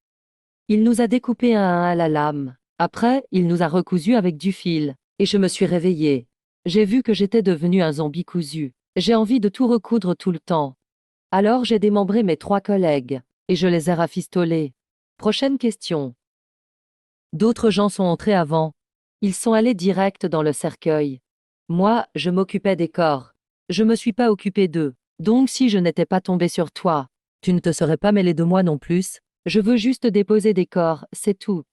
Il nous a découpés un à un à la lame. Après, il nous a recousus avec du fil. Et je me suis réveillé. J'ai vu que j'étais devenu un zombie cousu. J'ai envie de tout recoudre tout le temps. Alors j'ai démembré mes 3 collègues. Et je les ai rafistolés. Prochaine question. D'autres gens sont entrés avant. Ils sont allés direct dans le cercueil. Moi, je m'occupais des corps. Je me suis pas occupé d'eux. Donc si je n'étais pas tombé sur toi, tu ne te serais pas mêlé de moi non plus. Je veux juste déposer des corps, c'est tout.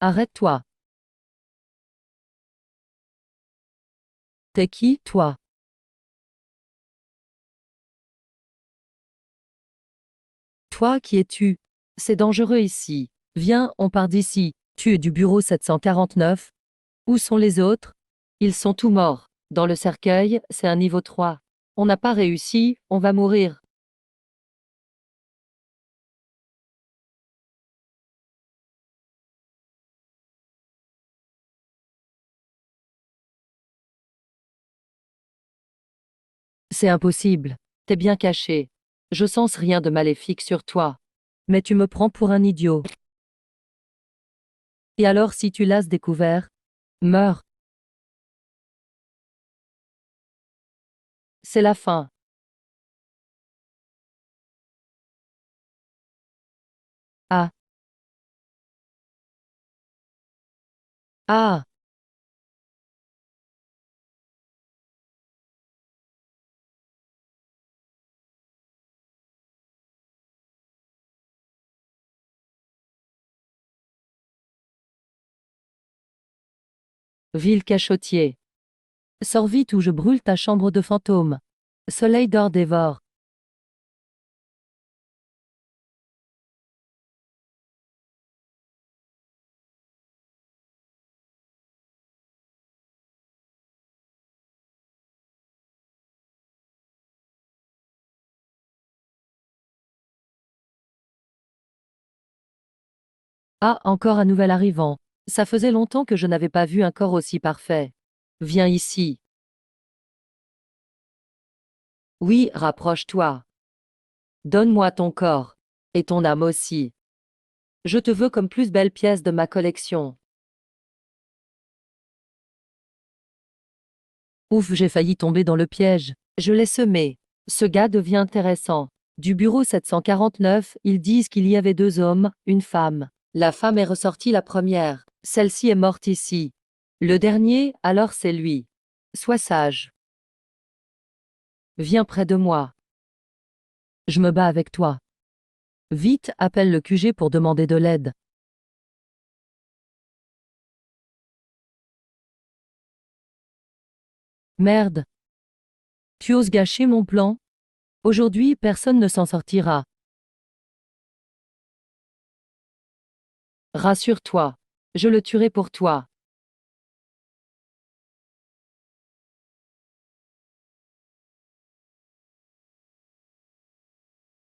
Arrête-toi. T'es qui, toi? Toi, qui es-tu? C'est dangereux ici. Viens, on part d'ici. Tu es du bureau 749. Où sont les autres? Ils sont tous morts. Dans le cercueil, c'est un niveau 3. On n'a pas réussi, on va mourir. C'est impossible. T'es bien caché. Je sens rien de maléfique sur toi. Mais tu me prends pour un idiot. Et alors si tu l'as découvert? Meurs. C'est la fin. Ah. Ah. Ville cachotier. Sors vite ou je brûle ta chambre de fantôme. Soleil d'or dévore. Ah, encore un nouvel arrivant. Ça faisait longtemps que je n'avais pas vu un corps aussi parfait. Viens ici. Oui, rapproche-toi. Donne-moi ton corps. Et ton âme aussi. Je te veux comme plus belle pièce de ma collection. Ouf, j'ai failli tomber dans le piège. Je l'ai semé. Ce gars devient intéressant. Du bureau 749, ils disent qu'il y avait 2 hommes, une femme. La femme est ressortie la première. Celle-ci est morte ici. Le dernier, alors c'est lui. Sois sage. Viens près de moi. Je me bats avec toi. Vite, appelle le QG pour demander de l'aide. Merde. Tu oses gâcher mon plan? Aujourd'hui, personne ne s'en sortira. Rassure-toi. Je le tuerai pour toi.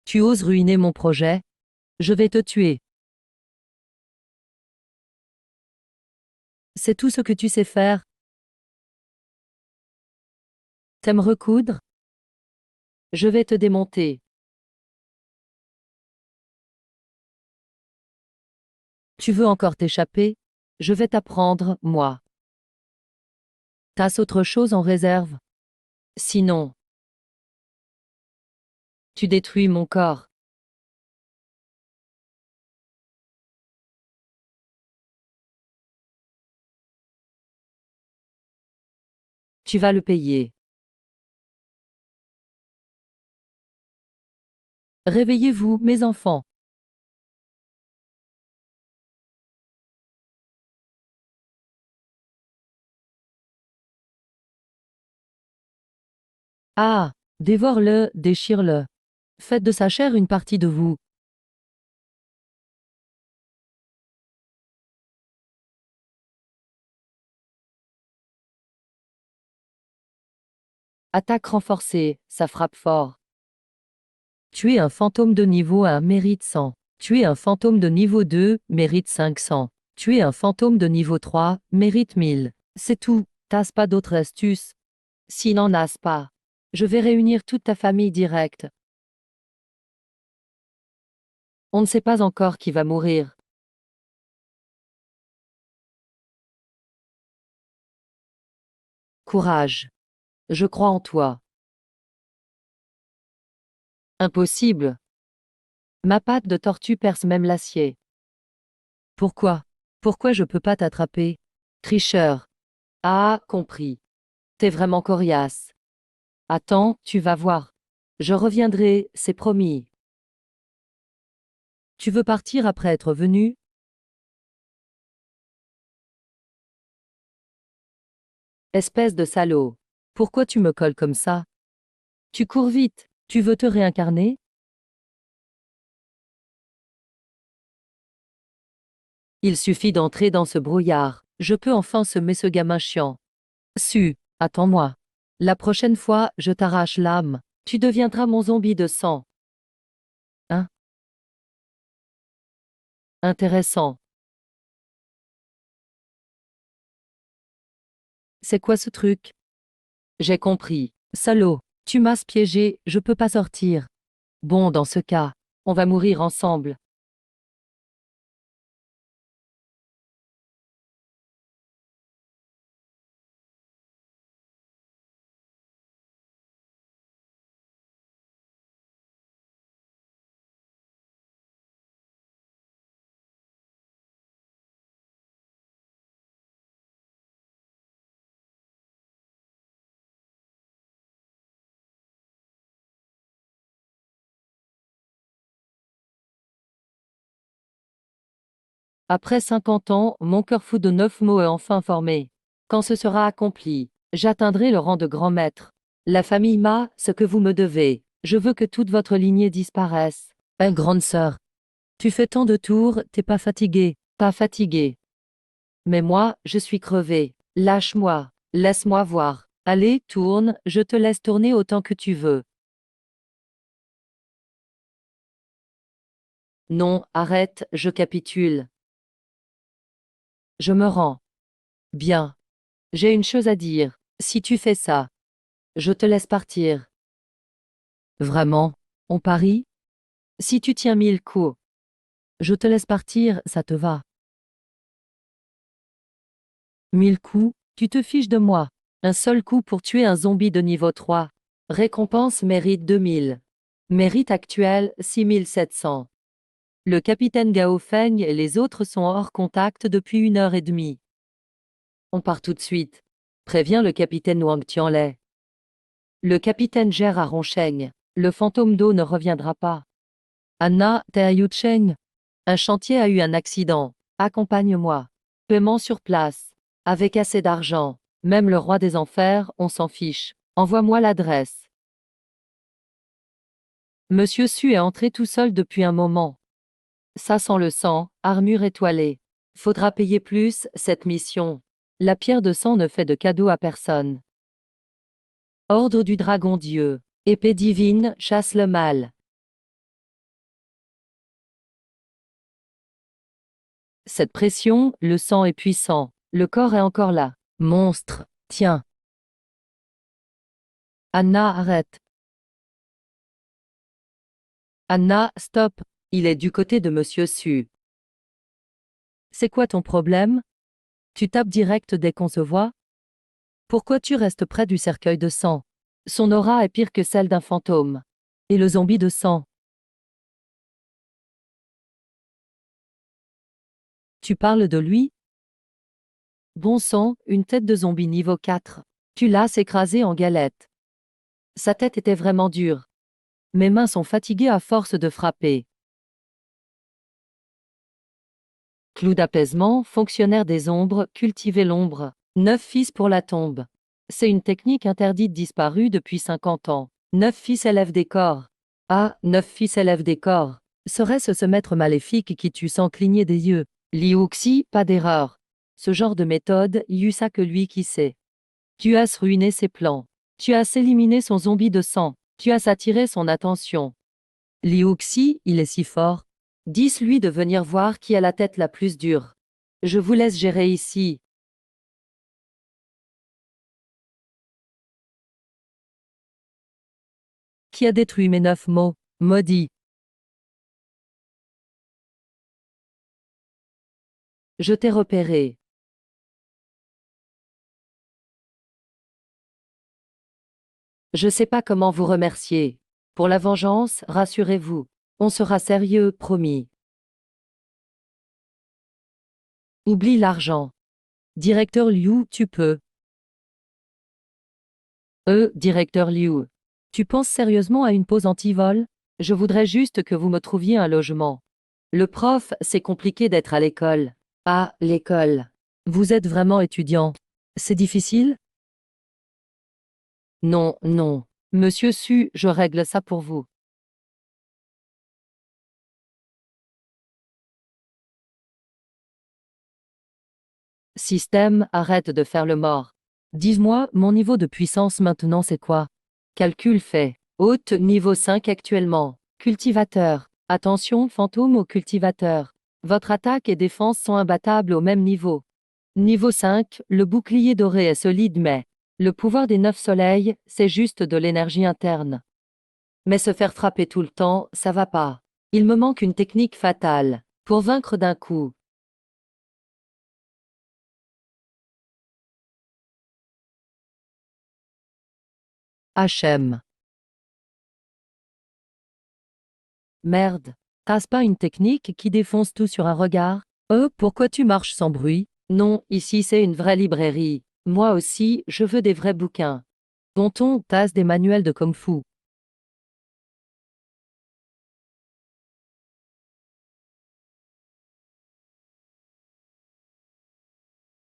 Tu oses ruiner mon projet? Je vais te tuer. C'est tout ce que tu sais faire? T'aimes recoudre? Je vais te démonter. Tu veux encore t'échapper? Je vais t'apprendre, moi. T'as autre chose en réserve? Sinon, tu détruis mon corps. Tu vas le payer. Réveillez-vous, mes enfants. Ah! Dévore-le, déchire-le. Faites de sa chair une partie de vous. Attaque renforcée, ça frappe fort. Tuer un fantôme de niveau 1 mérite 100. Tuer un fantôme de niveau 2 mérite 500. Tuer un fantôme de niveau 3 mérite 1000. C'est tout. T'as pas d'autres astuces? S'il n'en a pas, je vais réunir toute ta famille directe. On ne sait pas encore qui va mourir. Courage. Je crois en toi. Impossible. Ma patte de tortue perce même l'acier. Pourquoi? Pourquoi je peux pas t'attraper? Tricheur. Ah, compris. T'es vraiment coriace. Attends, tu vas voir. Je reviendrai, c'est promis. Tu veux partir après être venu? Espèce de salaud. Pourquoi tu me colles comme ça? Tu cours vite. Tu veux te réincarner? Il suffit d'entrer dans ce brouillard. Je peux enfin semer ce gamin chiant. Su, attends-moi. La prochaine fois, je t'arrache l'âme. Tu deviendras mon zombie de sang. Hein? Intéressant. C'est quoi ce truc? J'ai compris. Salaud. Tu m'as piégé, je peux pas sortir. Bon, dans ce cas, on va mourir ensemble. Après 50 ans, mon cœur fou de 9 mots est enfin formé. Quand ce sera accompli, j'atteindrai le rang de grand maître. La famille m'a, ce que vous me devez. Je veux que toute votre lignée disparaisse. Grande sœur. Tu fais tant de tours, t'es pas fatigué. Pas fatigué. Mais moi, je suis crevé. Lâche-moi. Laisse-moi voir. Allez, tourne, je te laisse tourner autant que tu veux. Non, arrête, je capitule. Je me rends. Bien. J'ai une chose à dire. Si tu fais ça, je te laisse partir. Vraiment? On parie? Si tu tiens 1000 coups, je te laisse partir, ça te va? 1000 coups? Tu te fiches de moi. Un seul coup pour tuer un zombie de niveau 3. Récompense mérite 2000. Mérite actuel 6700. Le capitaine Gao Feng et les autres sont hors contact depuis 1 heure et demie. On part tout de suite. Préviens le capitaine Wang Tianlai. Le capitaine gère à Roncheng. Le fantôme d'eau ne reviendra pas. Anna, t'es à Yucheng? Un chantier a eu un accident. Accompagne-moi. Paiement sur place. Avec assez d'argent. Même le roi des enfers, on s'en fiche. Envoie-moi l'adresse. Monsieur Su est entré tout seul depuis un moment. Ça sent le sang, armure étoilée. Faudra payer plus, cette mission. La pierre de sang ne fait de cadeau à personne. Ordre du dragon Dieu. Épée divine, chasse le mal. Cette pression, le sang est puissant. Le corps est encore là. Monstre. Tiens. Anna, arrête. Anna, stop. Il est du côté de Monsieur Su. C'est quoi ton problème? Tu tapes direct dès qu'on se voit? Pourquoi tu restes près du cercueil de sang? Son aura est pire que celle d'un fantôme. Et le zombie de sang? Tu parles de lui? Bon sang, une tête de zombie niveau 4. Tu l'as écrasé en galette. Sa tête était vraiment dure. Mes mains sont fatiguées à force de frapper. Clou d'apaisement, fonctionnaire des ombres, cultiver l'ombre. 9 fils pour la tombe. C'est une technique interdite disparue depuis 50 ans. 9 fils élèvent des corps. Ah, 9 fils élèvent des corps. Serait-ce ce maître maléfique qui tue sans cligner des yeux? Liu Xi, pas d'erreur. Ce genre de méthode, y eut ça que lui qui sait. Tu as ruiné ses plans. Tu as éliminé son zombie de sang. Tu as attiré son attention. Liu Xi, il est si fort. Dis-lui de venir voir qui a la tête la plus dure. Je vous laisse gérer ici. Qui a détruit mes 9 mots? Maudit. Je t'ai repéré. Je sais pas comment vous remercier. Pour la vengeance, rassurez-vous. On sera sérieux, promis. Oublie l'argent. Directeur Liu, tu peux. Directeur Liu. Tu penses sérieusement à une pause anti-vol? Je voudrais juste que vous me trouviez un logement. Le prof, c'est compliqué d'être à l'école. Ah, l'école. Vous êtes vraiment étudiant. C'est difficile? Non, non. Monsieur Su, je règle ça pour vous. Système, arrête de faire le mort. Dis-moi, mon niveau de puissance maintenant c'est quoi? Calcul fait. Haute, niveau 5 actuellement. Cultivateur. Attention, fantôme au cultivateur. Votre attaque et défense sont imbattables au même niveau. Niveau 5, le bouclier doré est solide mais le pouvoir des 9 soleils, c'est juste de l'énergie interne. Mais se faire frapper tout le temps, ça va pas. Il me manque une technique fatale pour vaincre d'un coup. HM. Merde. T'as pas une technique qui défonce tout sur un regard? Pourquoi tu marches sans bruit? Non, ici c'est une vraie librairie. Moi aussi, je veux des vrais bouquins. Tonton, tasse des manuels de Kung Fu.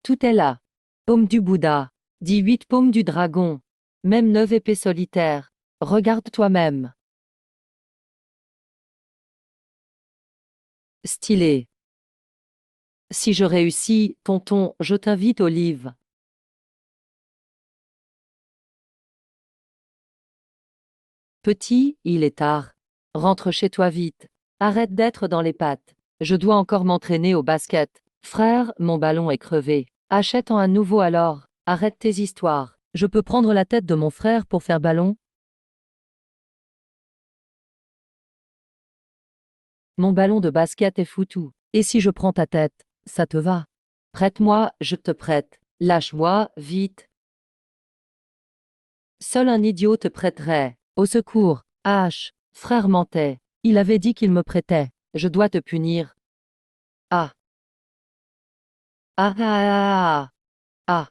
Tout est là. Paume du Bouddha. 18 paumes du dragon. Même 9 épées solitaires. Regarde toi-même. Stylé. Si je réussis, tonton, je t'invite au livre. Petit, il est tard. Rentre chez toi vite. Arrête d'être dans les pattes. Je dois encore m'entraîner au basket. Frère, mon ballon est crevé. Achète-en un nouveau alors. Arrête tes histoires. Je peux prendre la tête de mon frère pour faire ballon? Mon ballon de basket est foutu. Et si je prends ta tête, ça te va? Prête-moi, je te prête. Lâche-moi, vite. Seul un idiot te prêterait. Au secours. H. Frère mentait. Il avait dit qu'il me prêtait. Je dois te punir. Ah. Ah ah ah ah. Ah.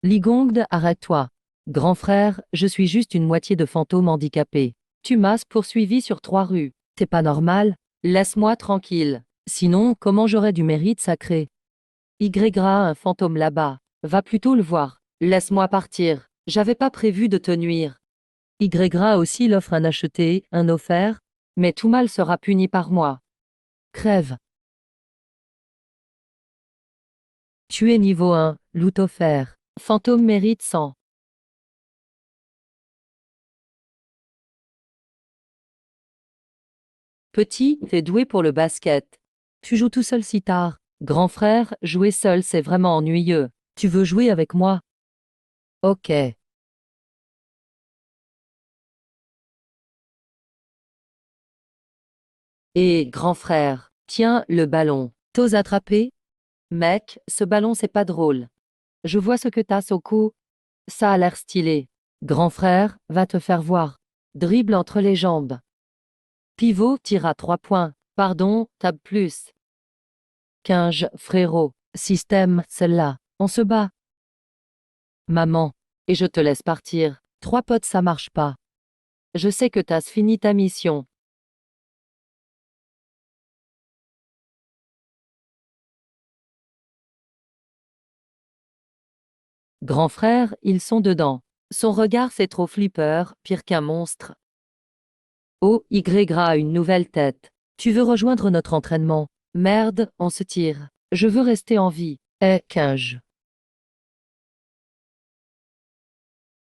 Ligongde, arrête-toi. Grand frère, je suis juste une moitié de fantôme handicapé. Tu m'as poursuivi sur 3 rues. C'est pas normal? Laisse-moi tranquille. Sinon, comment j'aurais du mérite sacré? Gra, un fantôme là-bas. Va plutôt le voir. Laisse-moi partir. J'avais pas prévu de te nuire. Gra aussi l'offre un acheté, un offert. Mais tout mal sera puni par moi. Crève. Tu es niveau 1, loot offert. Fantôme mérite 100. Petit, t'es doué pour le basket. Tu joues tout seul si tard. Grand frère, jouer seul c'est vraiment ennuyeux. Tu veux jouer avec moi? Ok. Et grand frère, tiens, le ballon. T'oses attraper? Mec, ce ballon c'est pas drôle. Je vois ce que t'as au cou. Ça a l'air stylé. Grand frère, va te faire voir. Dribble entre les jambes. Pivot, tire à 3 points. Pardon, tab plus. 15, frérot. Système, celle-là. On se bat. Maman. Et je te laisse partir. 3 potes ça marche pas. Je sais que t'as fini ta mission. Grand frère, ils sont dedans. Son regard c'est trop flipper, pire qu'un monstre. Oh, Gra a une nouvelle tête. Tu veux rejoindre notre entraînement? Merde, on se tire. Je veux rester en vie. Eh, 15.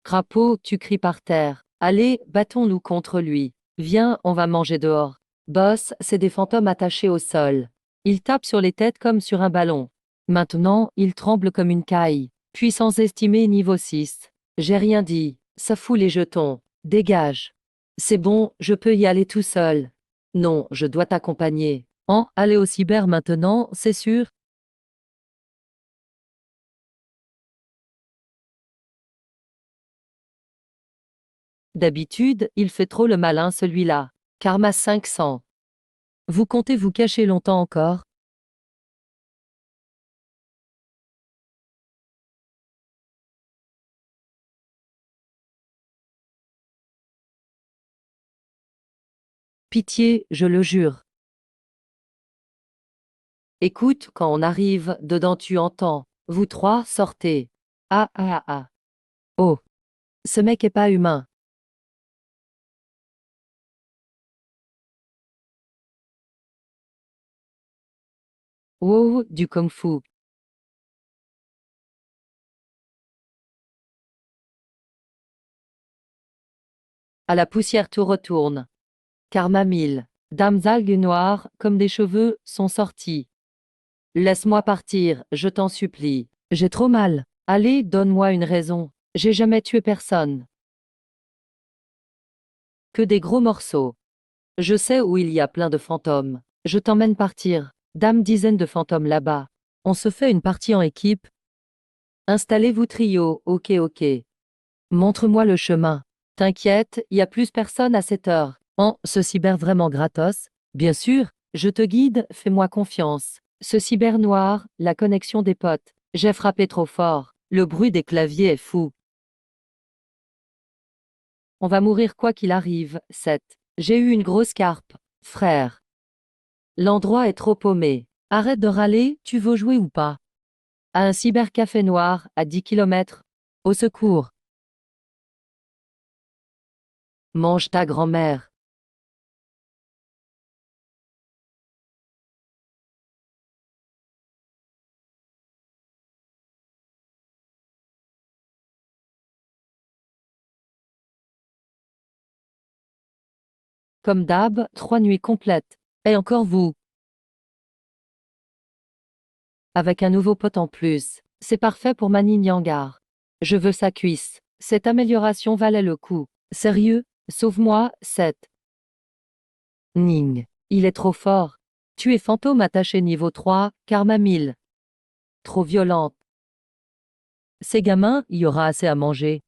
Crapaud, tu cries par terre. Allez, battons-nous contre lui. Viens, on va manger dehors. Boss, c'est des fantômes attachés au sol. Ils tapent sur les têtes comme sur un ballon. Maintenant, ils tremblent comme une caille. Puissance estimée niveau 6. J'ai rien dit. Ça fout les jetons. Dégage. C'est bon, je peux y aller tout seul. Non, je dois t'accompagner. Aller au cyber maintenant, c'est sûr? D'habitude, il fait trop le malin celui-là. Karma 500. Vous comptez vous cacher longtemps encore? Pitié, je le jure. Écoute, quand on arrive, dedans tu entends. Vous trois, sortez. Ah ah ah. Oh, ce mec est pas humain. Wow, du kung-fu. À la poussière tout retourne. Karma 1000. Dames algues noires, comme des cheveux, sont sortis. Laisse-moi partir, je t'en supplie. J'ai trop mal. Allez, donne-moi une raison. J'ai jamais tué personne. Que des gros morceaux. Je sais où il y a plein de fantômes. Je t'emmène partir. Dame dizaine de fantômes là-bas. On se fait une partie en équipe. Installez-vous trio, ok ok. Montre-moi le chemin. T'inquiète, y a plus personne à cette heure. Ce cyber vraiment gratos? Bien sûr, je te guide, fais-moi confiance. Ce cyber noir, la connexion des potes. J'ai frappé trop fort. Le bruit des claviers est fou. On va mourir quoi qu'il arrive, 7. J'ai eu une grosse carpe, frère. L'endroit est trop paumé. Arrête de râler, tu veux jouer ou pas? À un cybercafé noir, à 10 kilomètres. Au secours. Mange ta grand-mère. Comme d'hab, 3 nuits complètes. Et encore vous, avec un nouveau pote en plus. C'est parfait pour Mani Nyangar. Je veux sa cuisse. Cette amélioration valait le coup. Sérieux? Sauve-moi, 7. Ning. Il est trop fort. Tu es fantôme attaché niveau 3, Karma 1000. Trop violente. Ces gamins, il y aura assez à manger.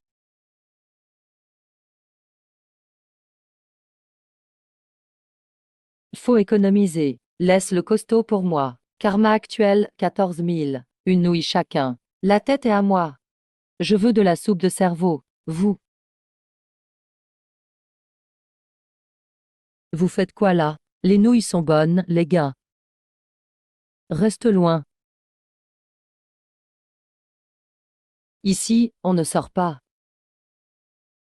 Faut économiser. Laisse le costaud pour moi. Karma actuel, 14 000. Une nouille chacun. La tête est à moi. Je veux de la soupe de cerveau. Vous faites quoi là? Les nouilles sont bonnes, les gars. Reste loin. Ici, on ne sort pas.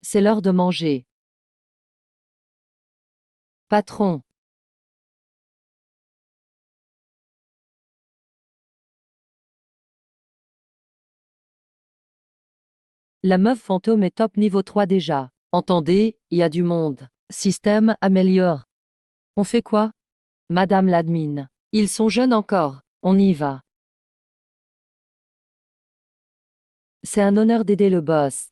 C'est l'heure de manger. Patron, la meuf fantôme est top niveau 3 déjà. Entendez, il y a du monde. Système améliore. On fait quoi? Madame l'admin. Ils sont jeunes encore. On y va. C'est un honneur d'aider le boss.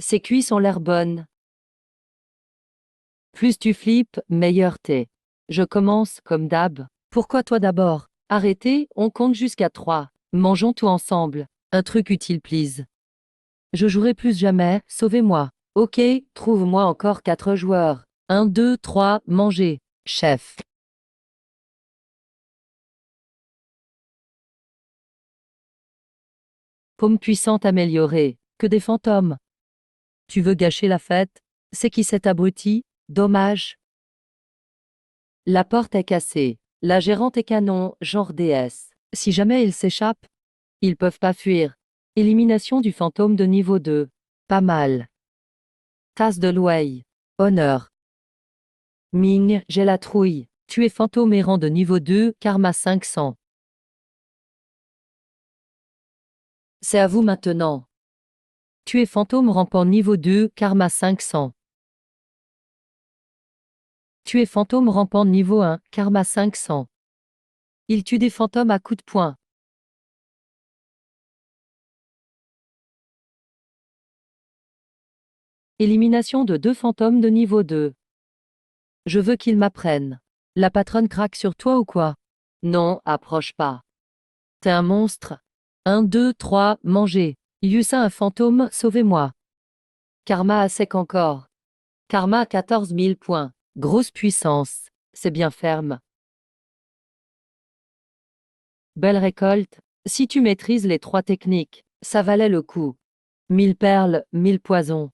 Ses cuisses ont l'air bonnes. Plus tu flippes, meilleur t'es. Je commence, comme d'hab. Pourquoi toi d'abord? Arrêtez, on compte jusqu'à 3. Mangeons tout ensemble. Un truc utile, please. Je jouerai plus jamais, sauvez-moi. Ok, trouve-moi encore 4 joueurs. Un, 2, 3, mangez. Chef. Paume puissante améliorée. Que des fantômes. Tu veux gâcher la fête? C'est qui cet abruti? Dommage. La porte est cassée. La gérante est canon, genre DS. Si jamais ils s'échappent, ils peuvent pas fuir. Élimination du fantôme de niveau 2. Pas mal. Tasse de l'ouaille. Honneur. Ming, j'ai la trouille. Tu es fantôme errant de niveau 2, karma 500. C'est à vous maintenant. Tu es fantôme rampant niveau 2, karma 500. Tu es fantôme rampant niveau 1, karma 500. Il tue des fantômes à coups de poing. Élimination de 2 fantômes de niveau 2. Je veux qu'ils m'apprennent. La patronne craque sur toi ou quoi? Non, approche pas. T'es un monstre. 1, 2, 3, manger. Yusa un fantôme, sauvez-moi. Karma à sec encore. Karma à 14 000 points. Grosse puissance. C'est bien ferme. Belle récolte. Si tu maîtrises les 3 techniques, ça valait le coup. 1000 perles, 1000 poisons.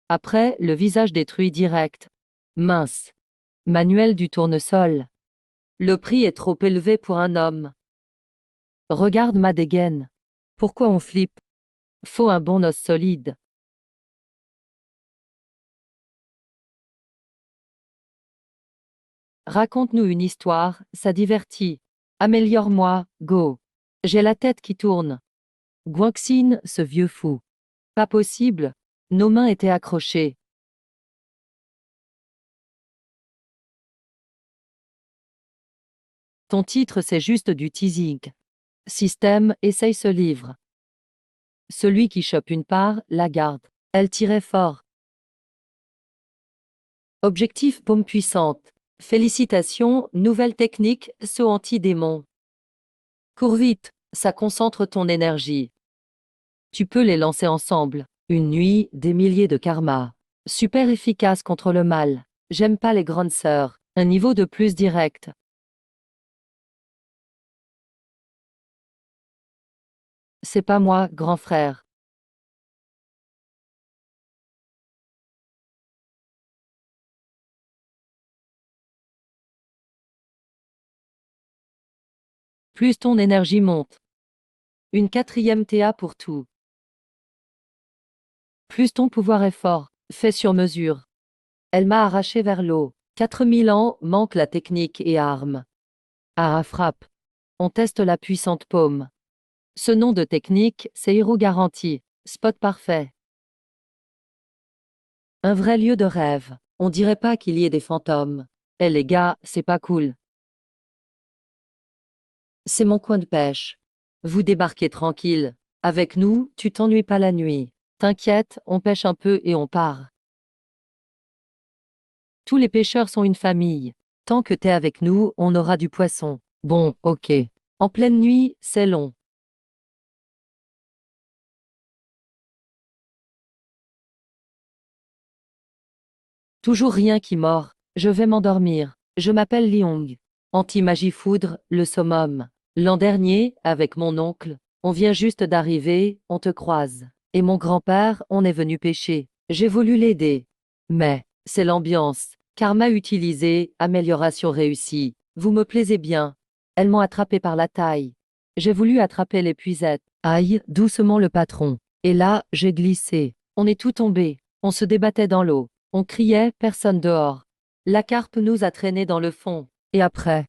Après, le visage détruit direct. Mince. Manuel du tournesol. Le prix est trop élevé pour un homme. Regarde ma dégaine. Pourquoi on flippe? Faut un bon os solide. Raconte-nous une histoire, ça divertit. Améliore-moi, go. J'ai la tête qui tourne. Guanxin, ce vieux fou. Pas possible. Nos mains étaient accrochées. Ton titre c'est juste du teasing. Système, essaye ce livre. Celui qui chope une part, la garde. Elle tirait fort. Objectif paume puissante. Félicitations, nouvelle technique, saut anti-démon. Cours vite, ça concentre ton énergie. Tu peux les lancer ensemble. Une nuit, des milliers de karma. Super efficace contre le mal. J'aime pas les grandes sœurs. Un niveau de plus direct. C'est pas moi, grand frère. Plus ton énergie monte. Une 4e TA pour tout. Plus ton pouvoir est fort. Fait sur mesure. Elle m'a arraché vers l'eau. 4000 ans, manque la technique et arme. Ah, frappe. On teste la puissante paume. Ce nom de technique, c'est héros garanti. Spot parfait. Un vrai lieu de rêve. On dirait pas qu'il y ait des fantômes. Eh les gars, c'est pas cool. C'est mon coin de pêche. Vous débarquez tranquille. Avec nous, tu t'ennuies pas la nuit. T'inquiète, on pêche un peu et on part. Tous les pêcheurs sont une famille. Tant que t'es avec nous, on aura du poisson. Bon, ok. En pleine nuit, c'est long. Toujours rien qui mord. Je vais m'endormir. Je m'appelle Liong. Anti-magie foudre, le summum. L'an dernier, avec mon oncle, on vient juste d'arriver, on te croise. Et mon grand-père, on est venu pêcher. J'ai voulu l'aider. Mais, c'est l'ambiance. Karma utilisé, amélioration réussie. Vous me plaisez bien. Elles m'ont attrapé par la taille. J'ai voulu attraper l'épuisette. Aïe, doucement le patron. Et là, j'ai glissé. On est tout tombé. On se débattait dans l'eau. On criait, personne dehors. La carpe nous a traînés dans le fond. Et après?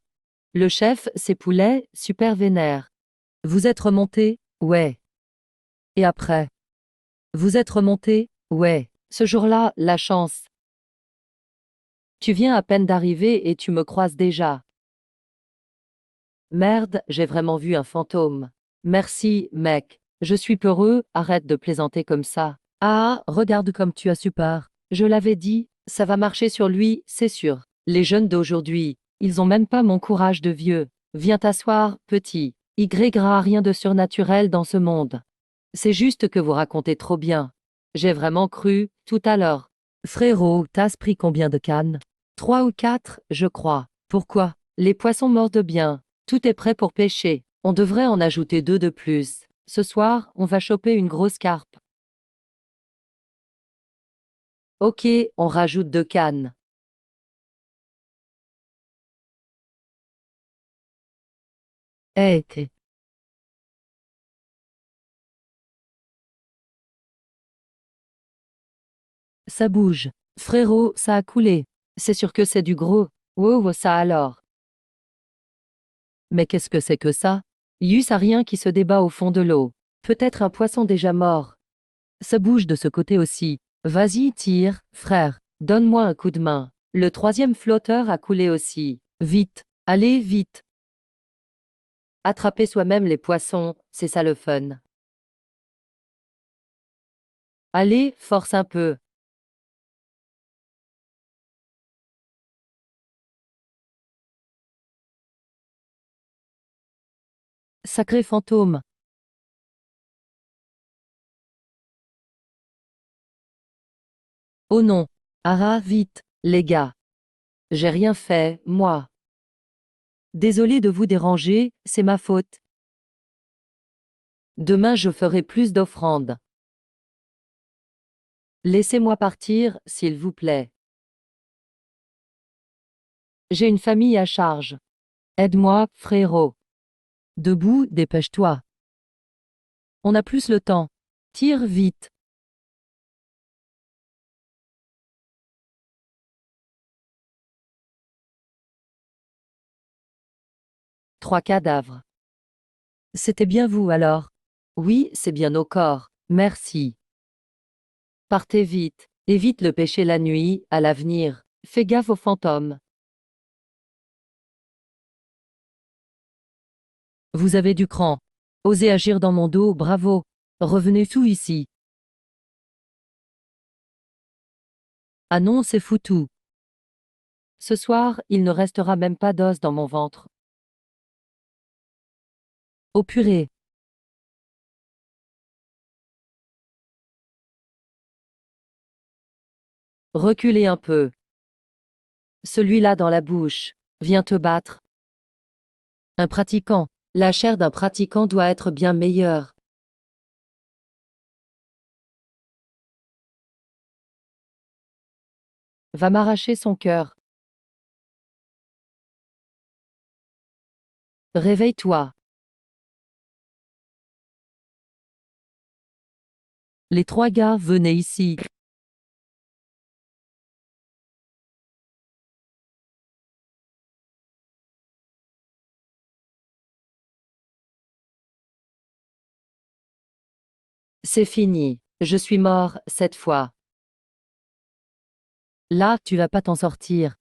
Le chef, ses poulets, super vénère. Vous êtes remonté? Ouais. Et après? Vous êtes remonté? Ouais. Ce jour-là, la chance. Tu viens à peine d'arriver et tu me croises déjà. Merde, j'ai vraiment vu un fantôme. Merci, mec. Je suis peureux, arrête de plaisanter comme ça. Ah, regarde comme tu as super. Je l'avais dit, ça va marcher sur lui, c'est sûr. Les jeunes d'aujourd'hui, ils ont même pas mon courage de vieux. Viens t'asseoir, petit. Y a rien de surnaturel dans ce monde. C'est juste que vous racontez trop bien. J'ai vraiment cru, tout à l'heure. Frérot, t'as pris combien de cannes? 3 ou 4, je crois. Pourquoi? Les poissons mordent bien. Tout est prêt pour pêcher. On devrait en ajouter 2 de plus. Ce soir, on va choper une grosse carpe. Ok, on rajoute 2 cannes. Eh, ça bouge. Frérot, ça a coulé. C'est sûr que c'est du gros. Wow, ça alors. Mais qu'est-ce que c'est que ça? Yus a rien qui se débat au fond de l'eau. Peut-être un poisson déjà mort. Ça bouge de ce côté aussi. Vas-y, tire, frère. Donne-moi un coup de main. Le troisième flotteur a coulé aussi. Vite. Allez, vite. Attraper soi-même les poissons, c'est ça le fun. Allez, force un peu. Sacré fantôme. Oh non. Ara, vite, les gars. J'ai rien fait, moi. Désolé de vous déranger, c'est ma faute. Demain je ferai plus d'offrandes. Laissez-moi partir, s'il vous plaît. J'ai une famille à charge. Aide-moi, frérot. Debout, dépêche-toi. On a plus le temps. Tire vite. Trois cadavres. C'était bien vous alors? Oui, c'est bien nos corps. Merci. Partez vite. Évite le péché la nuit, à l'avenir. Fais gaffe aux fantômes. Vous avez du cran. Osez agir dans mon dos, bravo. Revenez sous ici. Ah non, c'est foutu. Ce soir, il ne restera même pas d'os dans mon ventre. Au purée. Reculez un peu. Celui-là dans la bouche. Viens te battre. Un pratiquant. La chair d'un pratiquant doit être bien meilleure. Va m'arracher son cœur. Réveille-toi. Les trois gars venaient ici. C'est fini. Je suis mort, cette fois. Là, tu vas pas t'en sortir.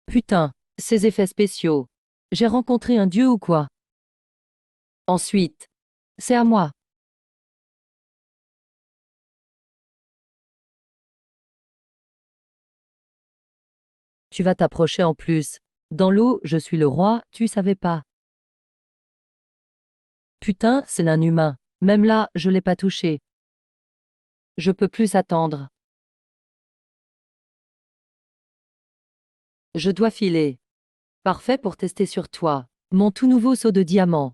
Putain, ces effets spéciaux. J'ai rencontré un dieu ou quoi? Ensuite. C'est à moi. Tu vas t'approcher en plus. Dans l'eau, je suis le roi, tu savais pas. Putain, c'est un humain. Même là, je l'ai pas touché. Je peux plus attendre. Je dois filer. Parfait pour tester sur toi. Mon tout nouveau seau de diamant.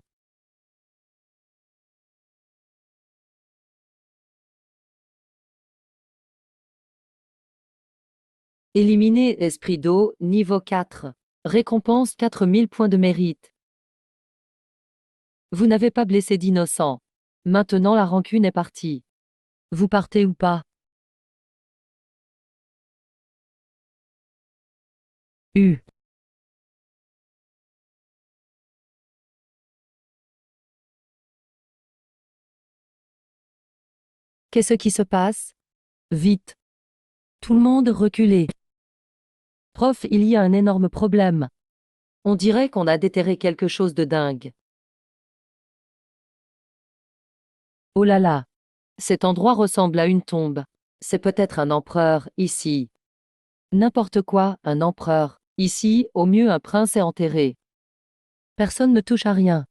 Éliminer esprit d'eau, niveau 4. Récompense 4000 points de mérite. Vous n'avez pas blessé d'innocents. Maintenant la rancune est partie. Vous partez ou pas? U. Qu'est-ce qui se passe? Vite. Tout le monde reculez. Prof, il y a un énorme problème. On dirait qu'on a déterré quelque chose de dingue. Oh là là. Cet endroit ressemble à une tombe. C'est peut-être un empereur, ici. N'importe quoi, un empereur. Ici, au mieux un prince est enterré. Personne ne touche à rien.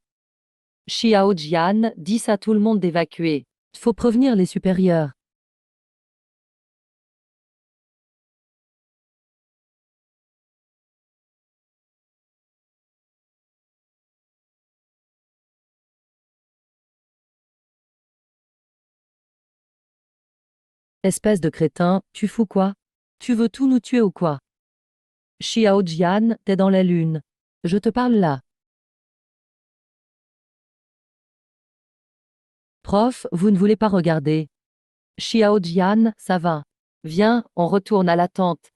Xiao Jian dit à tout le monde d'évacuer. Faut prévenir les supérieurs. Espèce de crétin, tu fous quoi? Tu veux tout nous tuer ou quoi? Xiao Jian, t'es dans la lune. Je te parle là. Prof, vous ne voulez pas regarder. Xiao Jian, ça va. Viens, on retourne à la tente.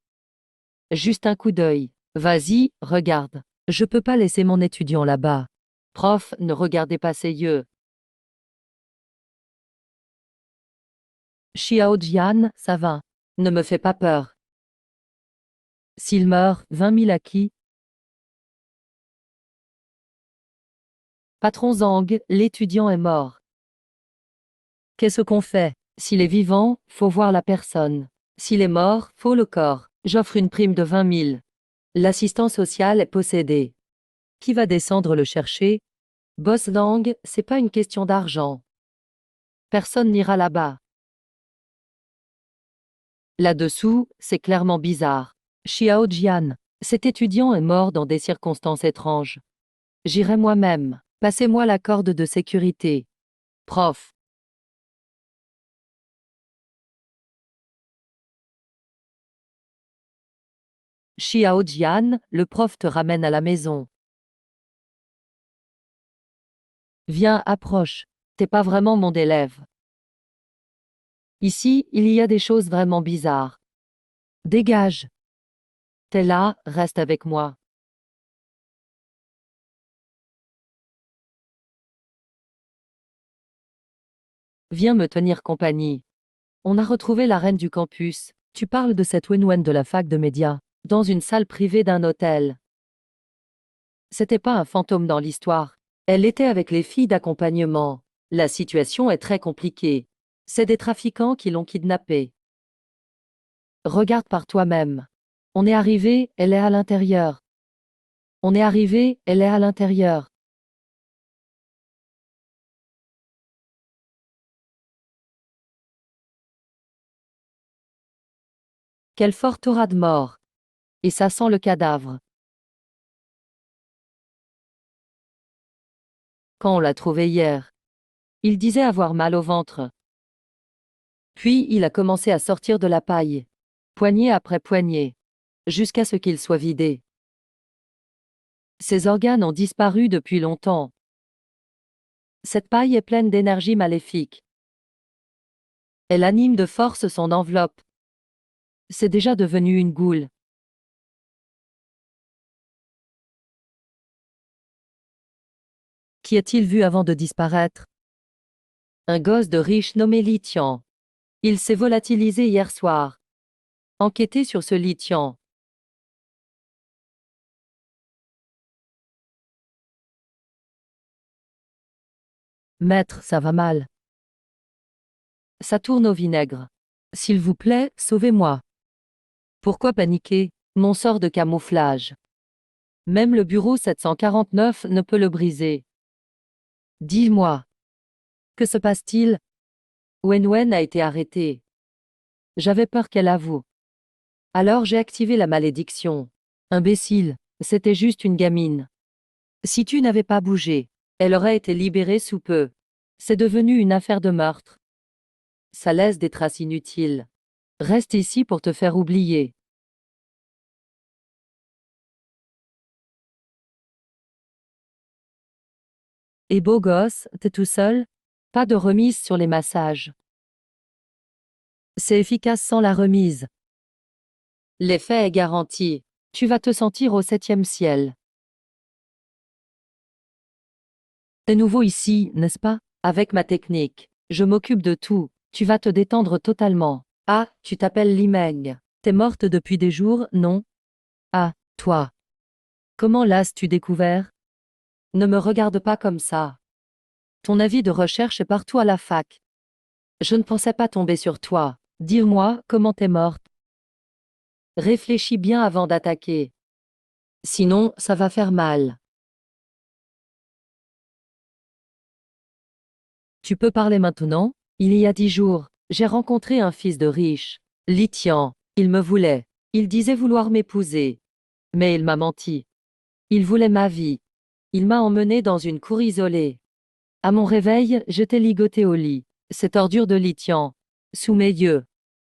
Juste un coup d'œil. Vas-y, regarde. Je peux pas laisser mon étudiant là-bas. Prof, ne regardez pas ses yeux. Xiao Jian, ça va. Ne me fais pas peur. S'il meurt, 20 000 à qui? Patron Zhang, l'étudiant est mort. Qu'est-ce qu'on fait? S'il est vivant, faut voir la personne. S'il est mort, faut le corps. J'offre une prime de 20 000. L'assistant social est possédé. Qui va descendre le chercher? Boss Lang, c'est pas une question d'argent. Personne n'ira là-bas. Là-dessous, c'est clairement bizarre. Xiao Jian, cet étudiant est mort dans des circonstances étranges. J'irai moi-même. Passez-moi la corde de sécurité. Prof. Xiao Jian, le prof te ramène à la maison. Viens, approche. T'es pas vraiment mon élève. Ici, il y a des choses vraiment bizarres. Dégage. T'es là, reste avec moi. Viens me tenir compagnie. On a retrouvé la reine du campus. Tu parles de cette Wenwen de la fac de médias, dans une salle privée d'un hôtel. C'était pas un fantôme dans l'histoire. Elle était avec les filles d'accompagnement. La situation est très compliquée. C'est des trafiquants qui l'ont kidnappée. Regarde par toi-même. On est arrivé, elle est à l'intérieur. On est arrivé, elle est à l'intérieur. Quelle forte aura de mort. Et ça sent le cadavre. Quand on l'a trouvé hier, il disait avoir mal au ventre. Puis il a commencé à sortir de la paille. Poignée après poignée. Jusqu'à ce qu'il soit vidé. Ses organes ont disparu depuis longtemps. Cette paille est pleine d'énergie maléfique. Elle anime de force son enveloppe. C'est déjà devenu une goule. Qui a-t-il vu avant de disparaître? Un gosse de riche nommé Li Tian. Il s'est volatilisé hier soir. Enquêtez sur ce Li Tian. Maître, ça va mal. Ça tourne au vinaigre. S'il vous plaît, sauvez-moi. Pourquoi paniquer? Mon sort de camouflage. Même le bureau 749 ne peut le briser. Dis-moi. Que se passe-t-il? Wenwen a été arrêtée. J'avais peur qu'elle avoue. Alors j'ai activé la malédiction. Imbécile, c'était juste une gamine. Si tu n'avais pas bougé, elle aurait été libérée sous peu. C'est devenu une affaire de meurtre. Ça laisse des traces inutiles. Reste ici pour te faire oublier. Et beau gosse, t'es tout seul? Pas de remise sur les massages. C'est efficace sans la remise. L'effet est garanti. Tu vas te sentir au 7e ciel. T'es nouveau ici, n'est-ce pas? Avec ma technique, je m'occupe de tout. Tu vas te détendre totalement. Ah, tu t'appelles Limeng. T'es morte depuis des jours, non? Ah, toi. Comment l'as-tu découvert? Ne me regarde pas comme ça. Ton avis de recherche est partout à la fac. Je ne pensais pas tomber sur toi. Dis-moi, comment t'es morte? Réfléchis bien avant d'attaquer. Sinon, ça va faire mal. Tu peux parler maintenant? Il y a 10 jours, j'ai rencontré un fils de riche. Li Tian. Il me voulait. Il disait vouloir m'épouser. Mais il m'a menti. Il voulait ma vie. Il m'a emmené dans une cour isolée. À mon réveil, je t'ai ligoté au lit. Cette ordure de Li Tian. Sous mes yeux.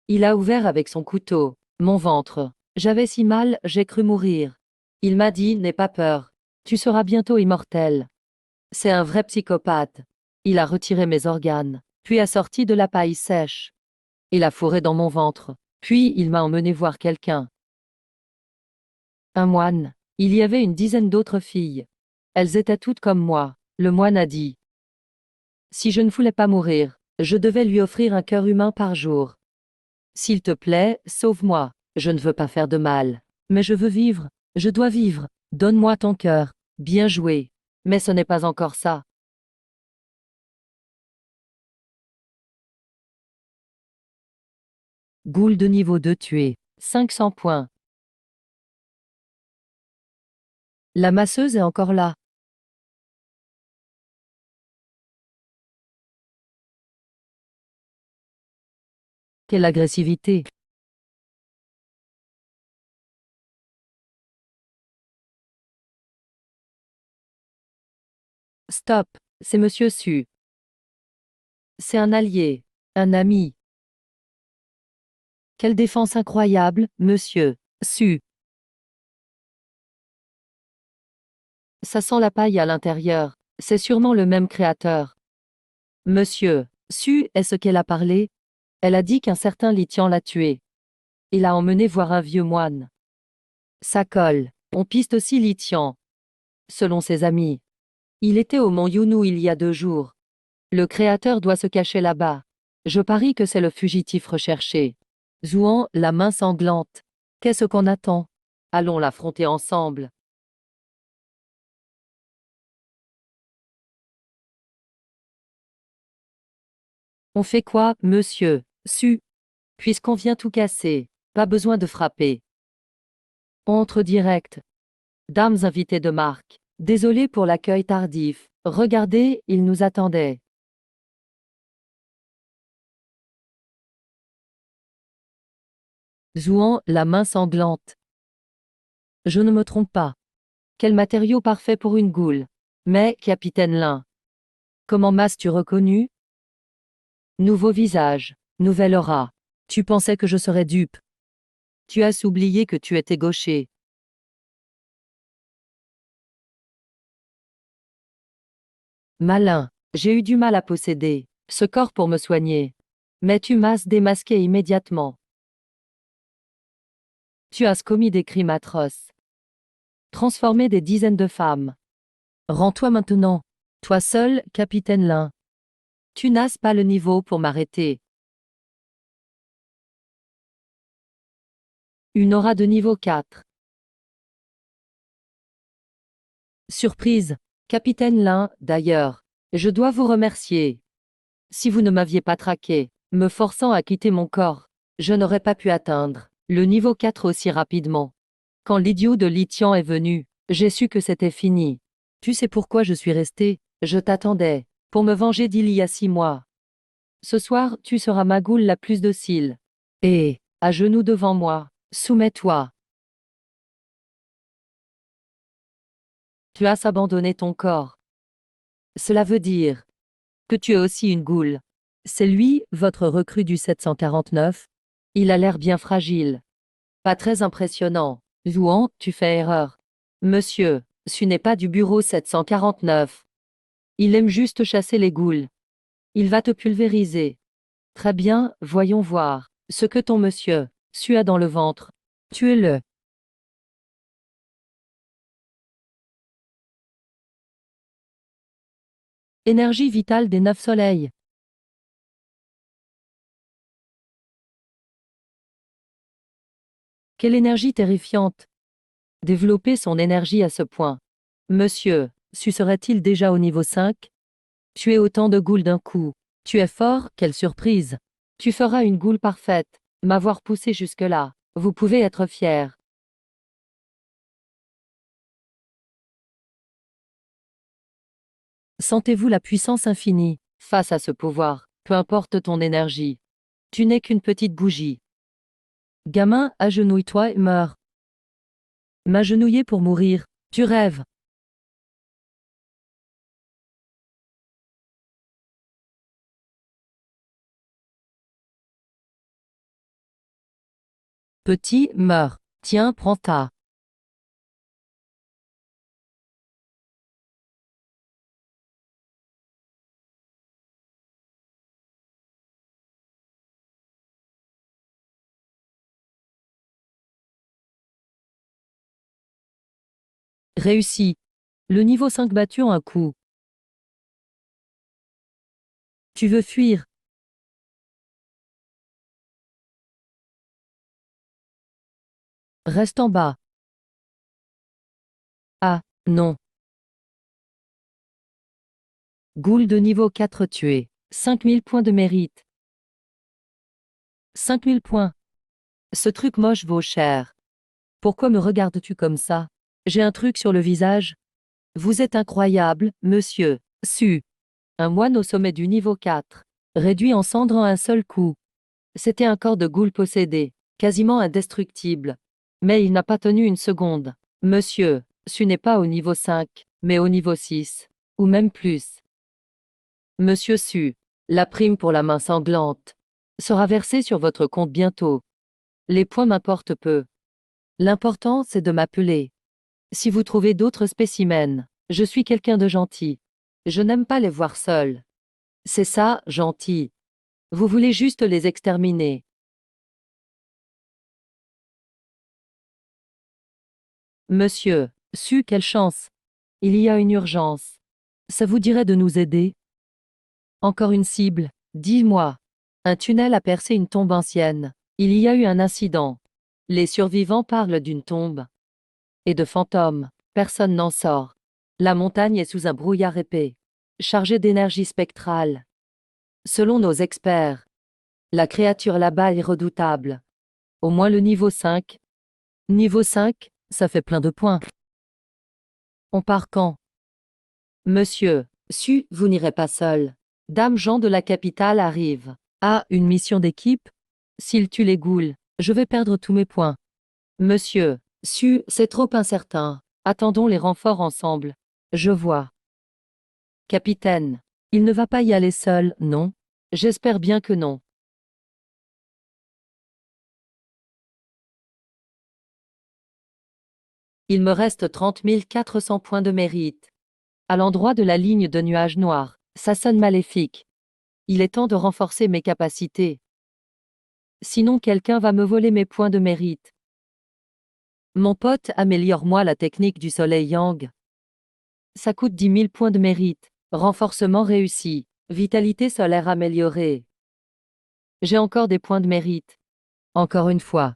Il a ouvert avec son couteau mon ventre. J'avais si mal, j'ai cru mourir. Il m'a dit, n'aie pas peur. Tu seras bientôt immortel. C'est un vrai psychopathe. Il a retiré mes organes, puis a sorti de la paille sèche. Il a fourré dans mon ventre, puis il m'a emmené voir quelqu'un. Un moine. Il y avait une dizaine d'autres filles. Elles étaient toutes comme moi. Le moine a dit. Si je ne voulais pas mourir, je devais lui offrir un cœur humain par jour. S'il te plaît, sauve-moi. Je ne veux pas faire de mal. Mais je veux vivre. Je dois vivre. Donne-moi ton cœur. Bien joué. Mais ce n'est pas encore ça. Goule de niveau 2 tuée. 500 points. La masseuse est encore là. Quelle agressivité. Stop. C'est Monsieur Su. C'est un allié. Un ami. Quelle défense incroyable, Monsieur Su. Ça sent la paille à l'intérieur. C'est sûrement le même créateur. Monsieur Su est ce qu'elle a parlé. Elle a dit qu'un certain Litian l'a tué. Il l'a emmené voir un vieux moine. Ça colle. On piste aussi Litian. Selon ses amis. Il était au mont Yunu il y a 2 jours. Le créateur doit se cacher là-bas. Je parie que c'est le fugitif recherché. Zhuan, la main sanglante. Qu'est-ce qu'on attend? Allons l'affronter ensemble. On fait quoi, monsieur Su? Puisqu'on vient tout casser, pas besoin de frapper. On entre direct. Dames invitées de marque. Désolé pour l'accueil tardif. Regardez, ils nous attendaient. Zhuan, la main sanglante. Je ne me trompe pas. Quel matériau parfait pour une goule. Mais, capitaine Lin, comment m'as-tu reconnu? Nouveau visage, nouvelle aura. Tu pensais que je serais dupe. Tu as oublié que tu étais gaucher. Malin, j'ai eu du mal à posséder ce corps pour me soigner. Mais tu m'as démasqué immédiatement. Tu as commis des crimes atroces. Transformé des dizaines de femmes. Rends-toi maintenant. Toi seul, capitaine Lin. Tu n'as pas le niveau pour m'arrêter. Une aura de niveau 4. Surprise. Capitaine Lin, d'ailleurs. Je dois vous remercier. Si vous ne m'aviez pas traqué, me forçant à quitter mon corps, je n'aurais pas pu atteindre le niveau 4 aussi rapidement. Quand l'idiot de Litian est venu, j'ai su que c'était fini. Tu sais pourquoi je suis resté? Je t'attendais, pour me venger d'il y a 6 mois. Ce soir, tu seras ma goule la plus docile. Et, à genoux devant moi, soumets-toi. Tu as abandonné ton corps. Cela veut dire que tu es aussi une goule. C'est lui, votre recrue du 749? Il a l'air bien fragile. Pas très impressionnant. Zhuan, tu fais erreur. Monsieur, ce n'est pas du bureau 749. Il aime juste chasser les goules. Il va te pulvériser. Très bien, voyons voir ce que ton monsieur Su a dans le ventre. Tuez-le. Énergie vitale des 9 soleils. Quelle énergie terrifiante. Développer son énergie à ce point. Monsieur, Su serait-il déjà au niveau 5? Tuer autant de goules d'un coup. Tu es fort, quelle surprise. Tu feras une goule parfaite. M'avoir poussé jusque-là. Vous pouvez être fier. Sentez-vous la puissance infinie face à ce pouvoir, peu importe ton énergie. Tu n'es qu'une petite bougie. Gamin, agenouille-toi et meurs. M'agenouiller pour mourir. Tu rêves. Petit, meurs. Tiens, prends ta. Réussi. Le niveau 5 battu en un coup. Tu veux fuir. Reste en bas. Ah, non. Ghoul de niveau 4 tué. 5000 points de mérite. 5000 points. Ce truc moche vaut cher. Pourquoi me regardes-tu comme ça? J'ai un truc sur le visage. Vous êtes incroyable, monsieur. Su. Un moine au sommet du niveau 4. Réduit en cendres en un seul coup. C'était un corps de ghoul possédé, quasiment indestructible. Mais il n'a pas tenu une seconde. Monsieur, Su n'est pas au niveau 5, mais au niveau 6. Ou même plus. Monsieur Su, la prime pour la main sanglante sera versée sur votre compte bientôt. Les points m'importent peu. L'important, c'est de m'appeler. Si vous trouvez d'autres spécimens, je suis quelqu'un de gentil. Je n'aime pas les voir seuls. C'est ça, gentil. Vous voulez juste les exterminer. Monsieur, Su, quelle chance. Il y a une urgence. Ça vous dirait de nous aider? Encore une cible. Dis-moi. Un tunnel a percé une tombe ancienne. Il y a eu un incident. Les survivants parlent d'une tombe. Et de fantômes. Personne n'en sort. La montagne est sous un brouillard épais, chargé d'énergie spectrale. Selon nos experts, la créature là-bas est redoutable. Au moins le niveau 5. Niveau 5, ça fait plein de points. On part quand? Monsieur, Su, vous n'irez pas seul. Dame Jean de la capitale arrive. Ah, une mission d'équipe? S'il tue les ghouls, je vais perdre tous mes points. Monsieur, Su, c'est trop incertain. Attendons les renforts ensemble. Je vois. Capitaine, il ne va pas y aller seul, non? J'espère bien que non. Il me reste 30 400 points de mérite. À l'endroit de la ligne de nuages noirs, ça sonne maléfique. Il est temps de renforcer mes capacités. Sinon quelqu'un va me voler mes points de mérite. Mon pote, améliore-moi la technique du soleil yang. Ça coûte 10 000 points de mérite. Renforcement réussi. Vitalité solaire améliorée. J'ai encore des points de mérite. Encore une fois.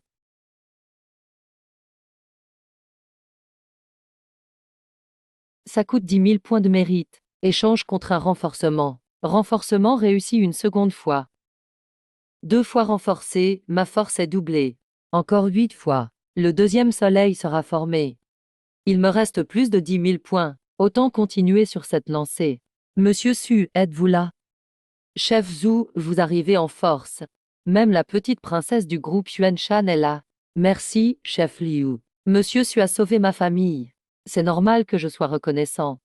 Ça coûte 10 000 points de mérite. Échange contre un renforcement. Renforcement réussi une seconde fois. 2 fois renforcé, ma force est doublée. Encore 8 fois. Le deuxième soleil sera formé. Il me reste plus de 10 000 points. Autant continuer sur cette lancée. Monsieur Su, êtes-vous là? Chef Zhu, vous arrivez en force. Même la petite princesse du groupe Yuan Shan est là. Merci, chef Liu. Monsieur Su a sauvé ma famille. C'est normal que je sois reconnaissant.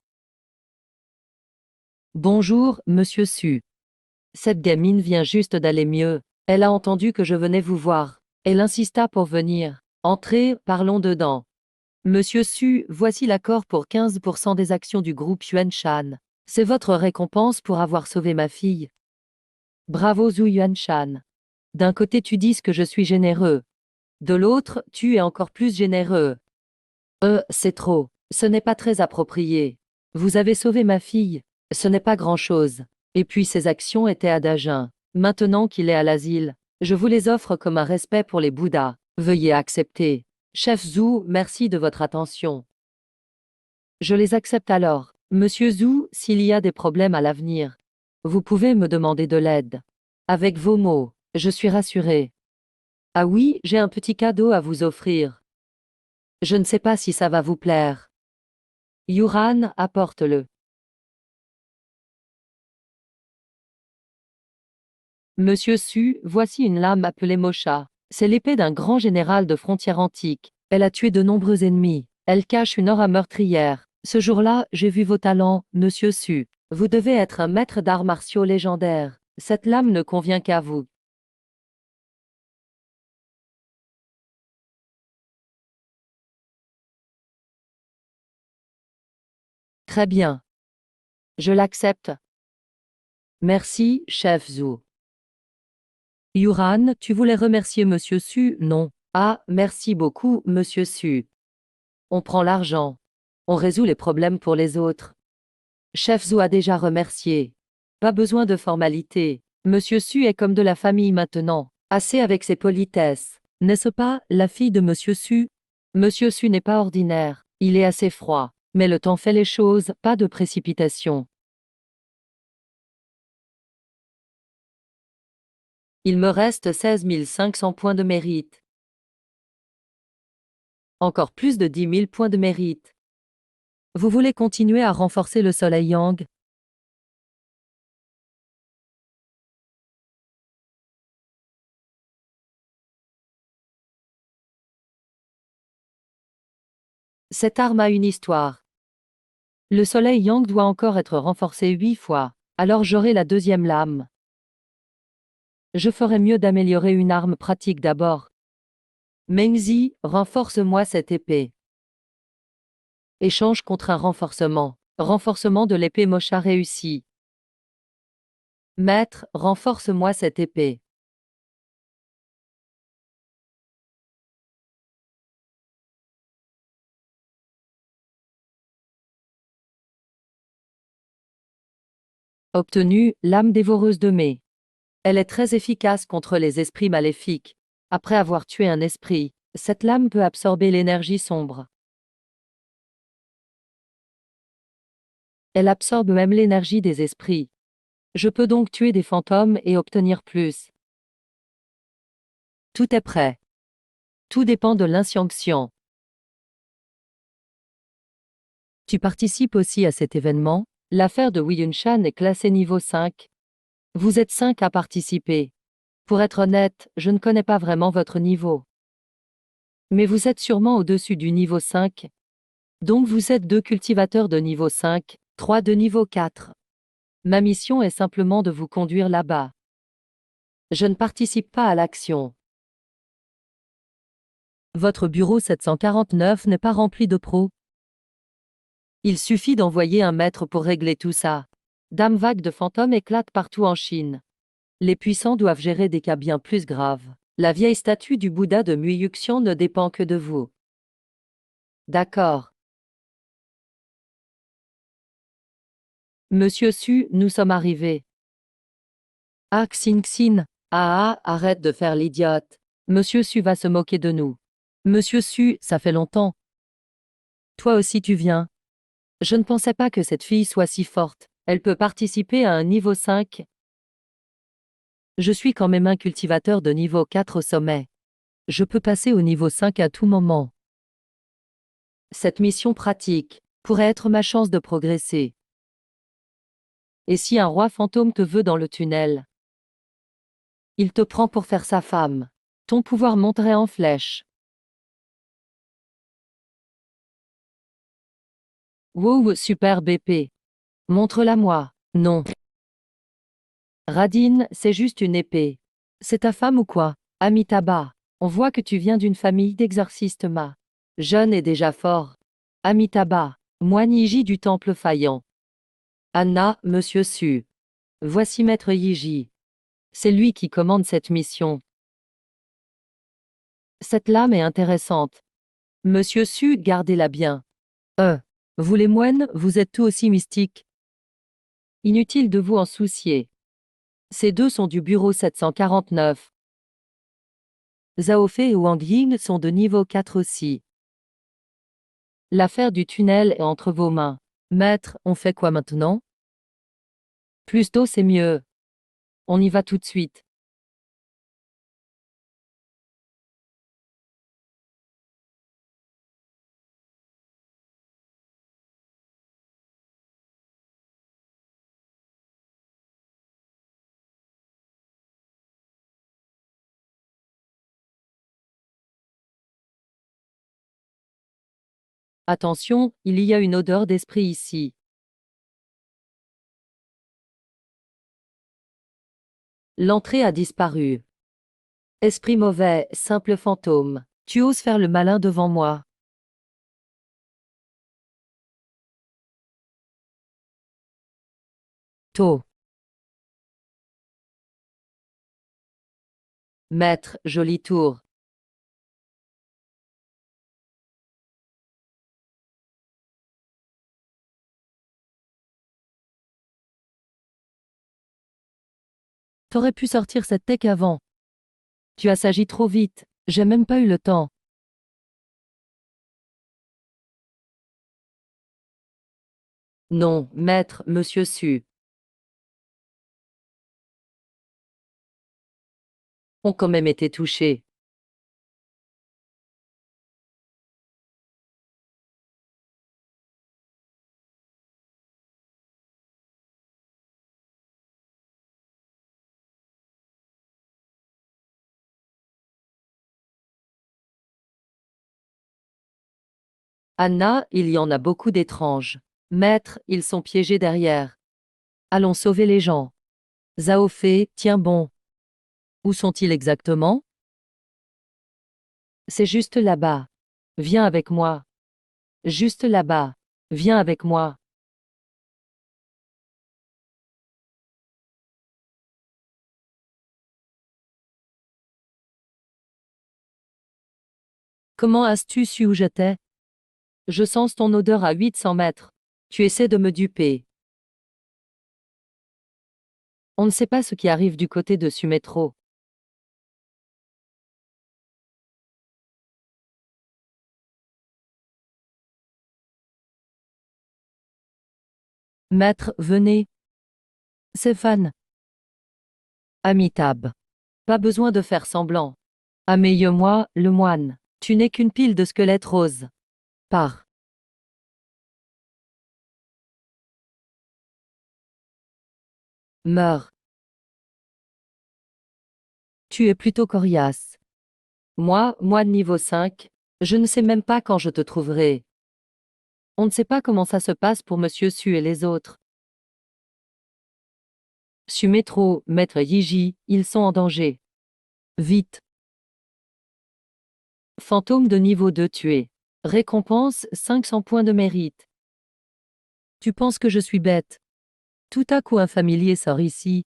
Bonjour, monsieur Su. Cette gamine vient juste d'aller mieux. Elle a entendu que je venais vous voir. Elle insista pour venir. Entrez, parlons dedans. Monsieur Su, voici l'accord pour 15% des actions du groupe Yuan Shan. C'est votre récompense pour avoir sauvé ma fille. Bravo Zhu Yuan Shan. D'un côté tu dis que je suis généreux. De l'autre, tu es encore plus généreux. C'est trop. Ce n'est pas très approprié. Vous avez sauvé ma fille. Ce n'est pas grand-chose. Et puis ses actions étaient à Dagen. Maintenant qu'il est à l'asile, je vous les offre comme un respect pour les Bouddhas. Veuillez accepter. Chef Zhu, merci de votre attention. Je les accepte alors. Monsieur Zhu, s'il y a des problèmes à l'avenir, vous pouvez me demander de l'aide. Avec vos mots, je suis rassuré. Ah oui, j'ai un petit cadeau à vous offrir. Je ne sais pas si ça va vous plaire. Yuran, apporte-le. Monsieur Su, voici une lame appelée Mocha. C'est l'épée d'un grand général de frontière antique. Elle a tué de nombreux ennemis. Elle cache une aura meurtrière. Ce jour-là, j'ai vu vos talents, monsieur Su. Vous devez être un maître d'arts martiaux légendaire. Cette lame ne convient qu'à vous. Très bien. Je l'accepte. Merci, chef Zhu. Yuran, tu voulais remercier monsieur Su, non? Ah, merci beaucoup, monsieur Su. On prend l'argent. On résout les problèmes pour les autres. Chef Zhou a déjà remercié. Pas besoin de formalité. Monsieur Su est comme de la famille maintenant. Assez avec ses politesses. N'est-ce pas, la fille de Monsieur Su? Monsieur Su n'est pas ordinaire. Il est assez froid. Mais le temps fait les choses, pas de précipitation. Il me reste 16 500 points de mérite. Encore plus de 10 000 points de mérite. Vous voulez continuer à renforcer le soleil Yang? Cette arme a une histoire. Le soleil Yang doit encore être renforcé 8 fois. Alors j'aurai la deuxième lame. Je ferais mieux d'améliorer une arme pratique d'abord. Mengzi, renforce-moi cette épée. Échange contre un renforcement. Renforcement de l'épée Mocha réussi. Maître, renforce-moi cette épée. Obtenu, lame dévoreuse de mai. Elle est très efficace contre les esprits maléfiques. Après avoir tué un esprit, cette lame peut absorber l'énergie sombre. Elle absorbe même l'énergie des esprits. Je peux donc tuer des fantômes et obtenir plus. Tout est prêt. Tout dépend de l'inscience. Tu participes aussi à cet événement. L'affaire de Wei Yunshan est classée niveau 5. Vous êtes 5 à participer. Pour être honnête, je ne connais pas vraiment votre niveau. Mais vous êtes sûrement au-dessus du niveau 5. Donc vous êtes 2 cultivateurs de niveau 5, 3 de niveau 4. Ma mission est simplement de vous conduire là-bas. Je ne participe pas à l'action. Votre bureau 749 n'est pas rempli de pros. Il suffit d'envoyer un maître pour régler tout ça. Dame vague de fantômes éclate partout en Chine. Les puissants doivent gérer des cas bien plus graves. La vieille statue du Bouddha de Muyuxian ne dépend que de vous. D'accord. Monsieur Su, nous sommes arrivés. Ah Xin Xin. Arrête de faire l'idiote. Monsieur Su va se moquer de nous. Monsieur Su, ça fait longtemps. Toi aussi tu viens. Je ne pensais pas que cette fille soit si forte. Elle peut participer à un niveau 5. Je suis quand même un cultivateur de niveau 4 au sommet. Je peux passer au niveau 5 à tout moment. Cette mission pratique pourrait être ma chance de progresser. Et si un roi fantôme te veut dans le tunnel? Il te prend pour faire sa femme. Ton pouvoir monterait en flèche. Wow, super BP. Montre-la-moi. Non. Radine, c'est juste une épée. C'est ta femme ou quoi? Amitabha. On voit que tu viens d'une famille d'exorcistes ma. Jeune et déjà fort. Amitabha. Moine Yiji du temple faillant. Anna, Monsieur Su. Voici Maître Yiji. C'est lui qui commande cette mission. Cette lame est intéressante. Monsieur Su, gardez-la bien. Vous les moines, vous êtes tout aussi mystiques. Inutile de vous en soucier. Ces deux sont du bureau 749. Zhao Fei et Wang Ying sont de niveau 4 aussi. L'affaire du tunnel est entre vos mains. Maître, on fait quoi maintenant? Plus d'eau, c'est mieux. On y va tout de suite. Attention, il y a une odeur d'esprit ici. L'entrée a disparu. Esprit mauvais, simple fantôme. Tu oses faire le malin devant moi. Tôt. Maître, joli tour. T'aurais pu sortir cette tech avant. Tu as agi trop vite, j'ai même pas eu le temps. Non, maître, monsieur Su. Ont quand même été touchés. Anna, il y en a beaucoup d'étranges. Maître, ils sont piégés derrière. Allons sauver les gens. Zhao Fei, tiens bon. Où sont-ils exactement? C'est juste là-bas. Viens avec moi. Juste là-bas. Viens avec moi. Comment as-tu su où j'étais? Je sens ton odeur à 800 mètres. Tu essaies de me duper. On ne sait pas ce qui arrive du côté de Sumetro. Maître, venez. Stéphane. Amitabh. Pas besoin de faire semblant. Ameille-moi, le moine. Tu n'es qu'une pile de squelettes roses. Pars. Meurs. Tu es plutôt coriace. Moi niveau 5, je ne sais même pas quand je te trouverai. On ne sait pas comment ça se passe pour Monsieur Su et les autres. Su Métro, Maître Yiji, ils sont en danger. Vite. Fantôme de niveau 2 tué. Récompense 500 points de mérite. Tu penses que je suis bête? Tout à coup un familier sort ici.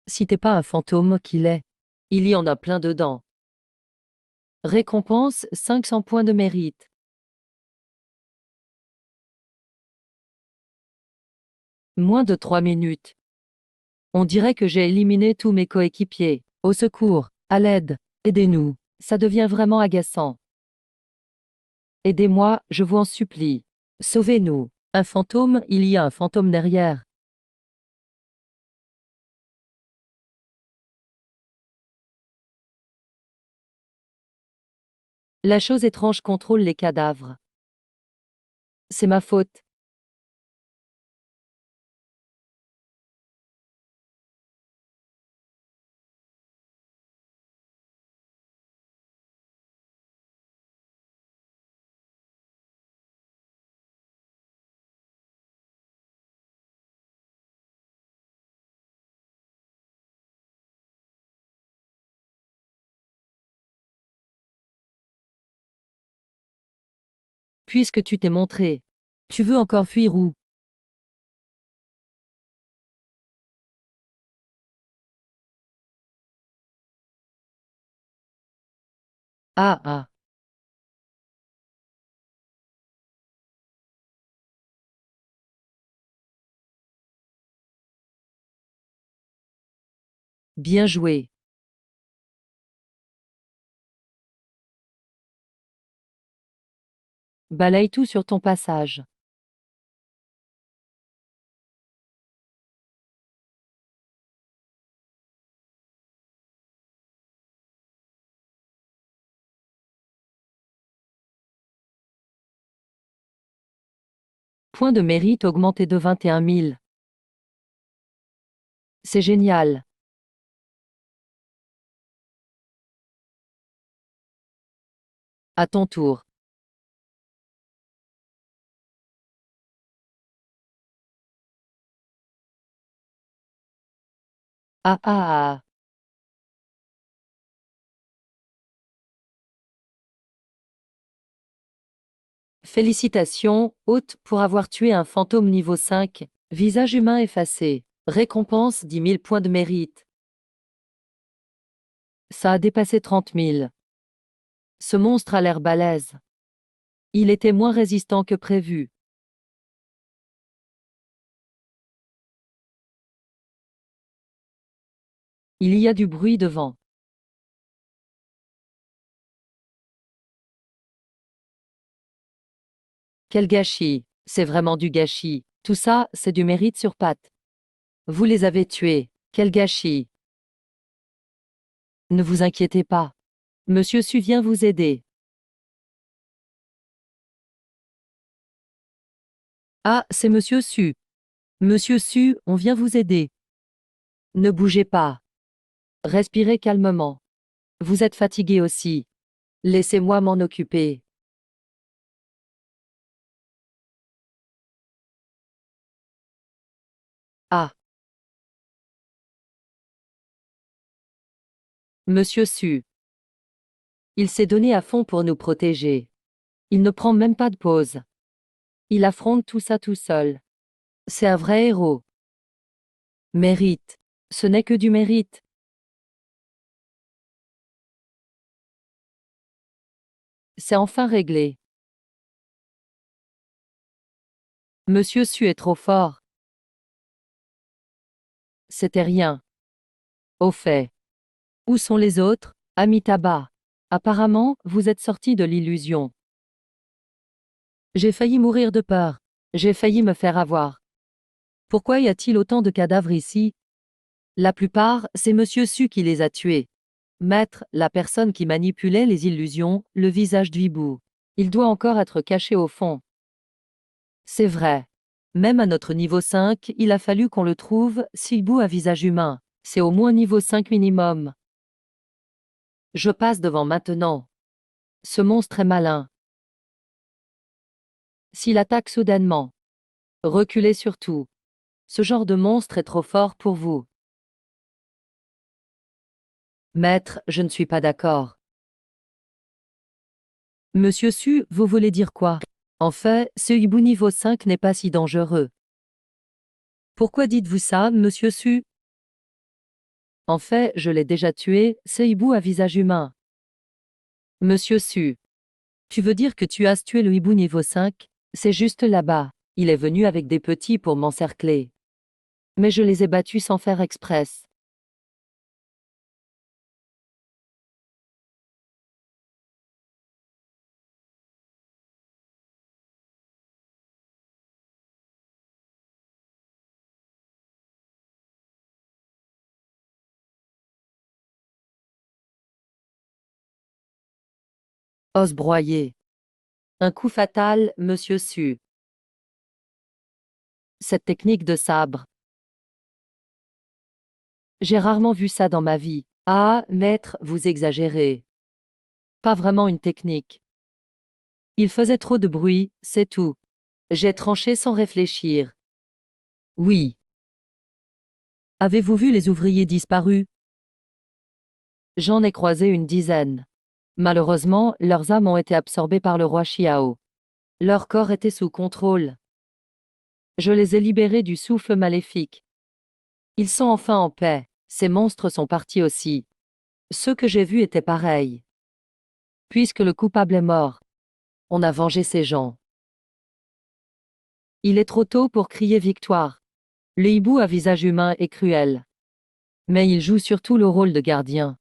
Si t'es pas un fantôme qu'il est. Il y en a plein dedans. Récompense 500 points de mérite. Moins de 3 minutes. On dirait que j'ai éliminé tous mes coéquipiers. Au secours, à l'aide, aidez-nous. Ça devient vraiment agaçant. Aidez-moi, je vous en supplie. Sauvez-nous. Un fantôme, il y a un fantôme derrière. La chose étrange contrôle les cadavres. C'est ma faute. Puisque tu t'es montré. Tu veux encore fuir où? Ah ah. Bien joué. Balaye tout sur ton passage. Point de mérite augmenté de 21 000. C'est génial. À ton tour. Ah ah ah. Félicitations, hôte, pour avoir tué un fantôme niveau 5. Visage humain effacé. Récompense 10 000 points de mérite. Ça a dépassé 30 000. Ce monstre a l'air balèze. Il était moins résistant que prévu. Il y a du bruit devant. Quel gâchis! C'est vraiment du gâchis. Tout ça, c'est du mérite sur pattes. Vous les avez tués. Quel gâchis! Ne vous inquiétez pas. Monsieur Su vient vous aider. Ah, c'est Monsieur Su. Monsieur Su, on vient vous aider. Ne bougez pas. Respirez calmement. Vous êtes fatigué aussi. Laissez-moi m'en occuper. Ah, Monsieur Su. Il s'est donné à fond pour nous protéger. Il ne prend même pas de pause. Il affronte tout ça tout seul. C'est un vrai héros. Mérite. Ce n'est que du mérite. C'est enfin réglé. Monsieur Su est trop fort. C'était rien. Au fait. Où sont les autres? Amitabha. Apparemment, vous êtes sorti de l'illusion. J'ai failli mourir de peur. J'ai failli me faire avoir. Pourquoi y a-t-il autant de cadavres ici? La plupart, c'est Monsieur Su qui les a tués. Maître, la personne qui manipulait les illusions, le visage du hibou. Il doit encore être caché au fond. C'est vrai. Même à notre niveau 5, il a fallu qu'on le trouve, ce hibou à visage humain. C'est au moins niveau 5 minimum. Je passe devant maintenant. Ce monstre est malin. S'il attaque soudainement, reculez surtout. Ce genre de monstre est trop fort pour vous. Maître, je ne suis pas d'accord. Monsieur Su, vous voulez dire quoi? En fait, ce hibou niveau 5 n'est pas si dangereux. Pourquoi dites-vous ça, monsieur Su? En fait, je l'ai déjà tué, ce hibou à visage humain. Monsieur Su. Tu veux dire que tu as tué le hibou niveau 5? C'est juste là-bas. Il est venu avec des petits pour m'encercler. Mais je les ai battus sans faire express. Os broyé. Un coup fatal, monsieur Su. Cette technique de sabre. J'ai rarement vu ça dans ma vie. Ah, maître, vous exagérez. Pas vraiment une technique. Il faisait trop de bruit, c'est tout. J'ai tranché sans réfléchir. Oui. Avez-vous vu les ouvriers disparus? J'en ai croisé une dizaine. Malheureusement, leurs âmes ont été absorbées par le roi Xiao. Leur corps était sous contrôle. Je les ai libérés du souffle maléfique. Ils sont enfin en paix. Ces monstres sont partis aussi. Ceux que j'ai vus étaient pareils. Puisque le coupable est mort, on a vengé ces gens. Il est trop tôt pour crier victoire. Le hibou à visage humain est cruel. Mais il joue surtout le rôle de gardien.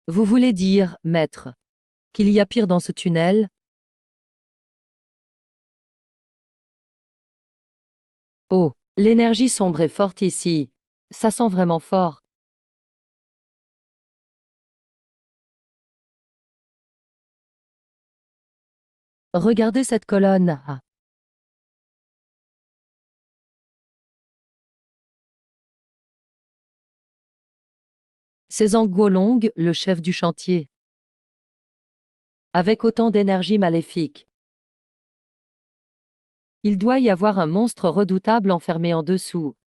Vous voulez dire, maître, qu'il y a pire dans ce tunnel? Oh, l'énergie sombre est forte ici. Ça sent vraiment fort. Regardez cette colonne. Ah. C'est Zhang Guolong, le chef du chantier. Avec autant d'énergie maléfique. Il doit y avoir un monstre redoutable enfermé en dessous.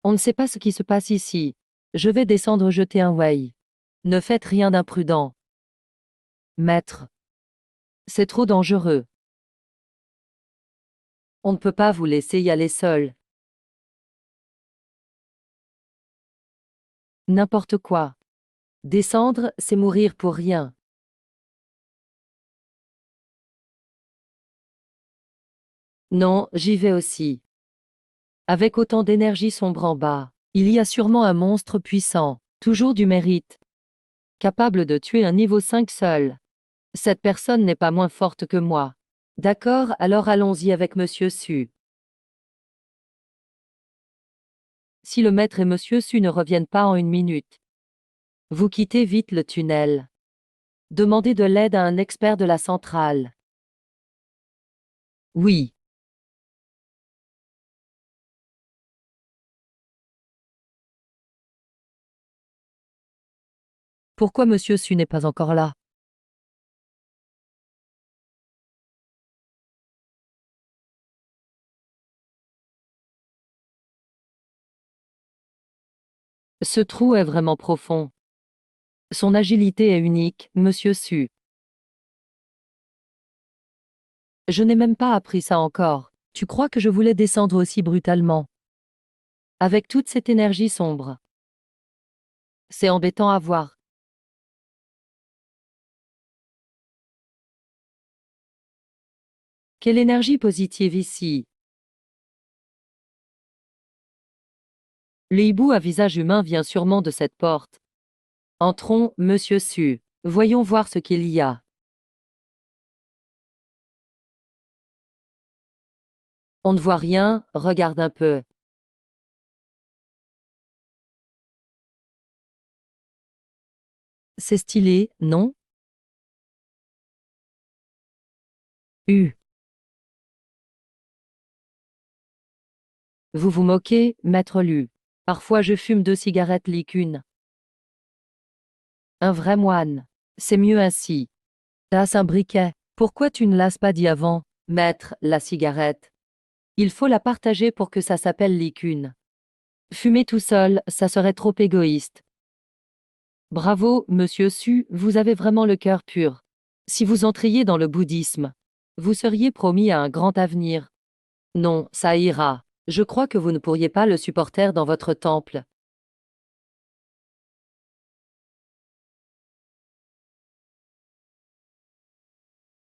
On ne sait pas ce qui se passe ici. Je vais descendre jeter un wei. Ne faites rien d'imprudent. Maître. C'est trop dangereux. On ne peut pas vous laisser y aller seul. N'importe quoi. Descendre, c'est mourir pour rien. Non, j'y vais aussi. Avec autant d'énergie sombre en bas. Il y a sûrement un monstre puissant, toujours du mérite, capable de tuer un niveau 5 seul. Cette personne n'est pas moins forte que moi. D'accord, alors allons-y avec Monsieur Su. Si le maître et Monsieur Su ne reviennent pas en 1 minute, vous quittez vite le tunnel. Demandez de l'aide à un expert de la centrale. Oui. Pourquoi Monsieur Su n'est pas encore là? Ce trou est vraiment profond. Son agilité est unique, Monsieur Su. Je n'ai même pas appris ça encore. Tu crois que je voulais descendre aussi brutalement? Avec toute cette énergie sombre. C'est embêtant à voir. Quelle énergie positive ici. Le hibou à visage humain vient sûrement de cette porte. Entrons, Monsieur Su. Voyons voir ce qu'il y a. On ne voit rien, regarde un peu. C'est stylé, non? Vous vous moquez, maître Lu. Parfois je fume 2 cigarettes qu'une. Un vrai moine. C'est mieux ainsi. Tasse un briquet. Pourquoi tu ne l'as pas dit avant, maître, la cigarette? Il faut la partager pour que ça s'appelle l'icune. Fumer tout seul, ça serait trop égoïste. Bravo, monsieur Su, vous avez vraiment le cœur pur. Si vous entriez dans le bouddhisme, vous seriez promis à un grand avenir. Non, ça ira. Je crois que vous ne pourriez pas le supporter dans votre temple.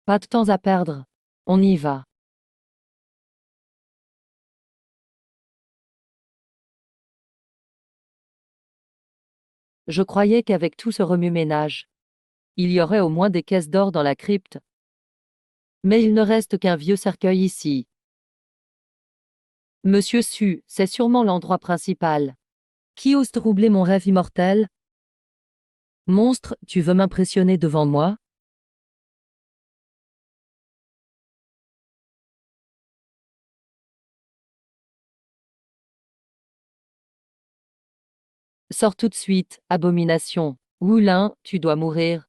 Pas de temps à perdre. On y va. Je croyais qu'avec tout ce remue-ménage, il y aurait au moins des caisses d'or dans la crypte. Mais il ne reste qu'un vieux cercueil ici. Monsieur Su, c'est sûrement l'endroit principal. Qui ose troubler mon rêve immortel? Monstre, tu veux m'impressionner devant moi? Sors tout de suite, abomination. Oulin, tu dois mourir.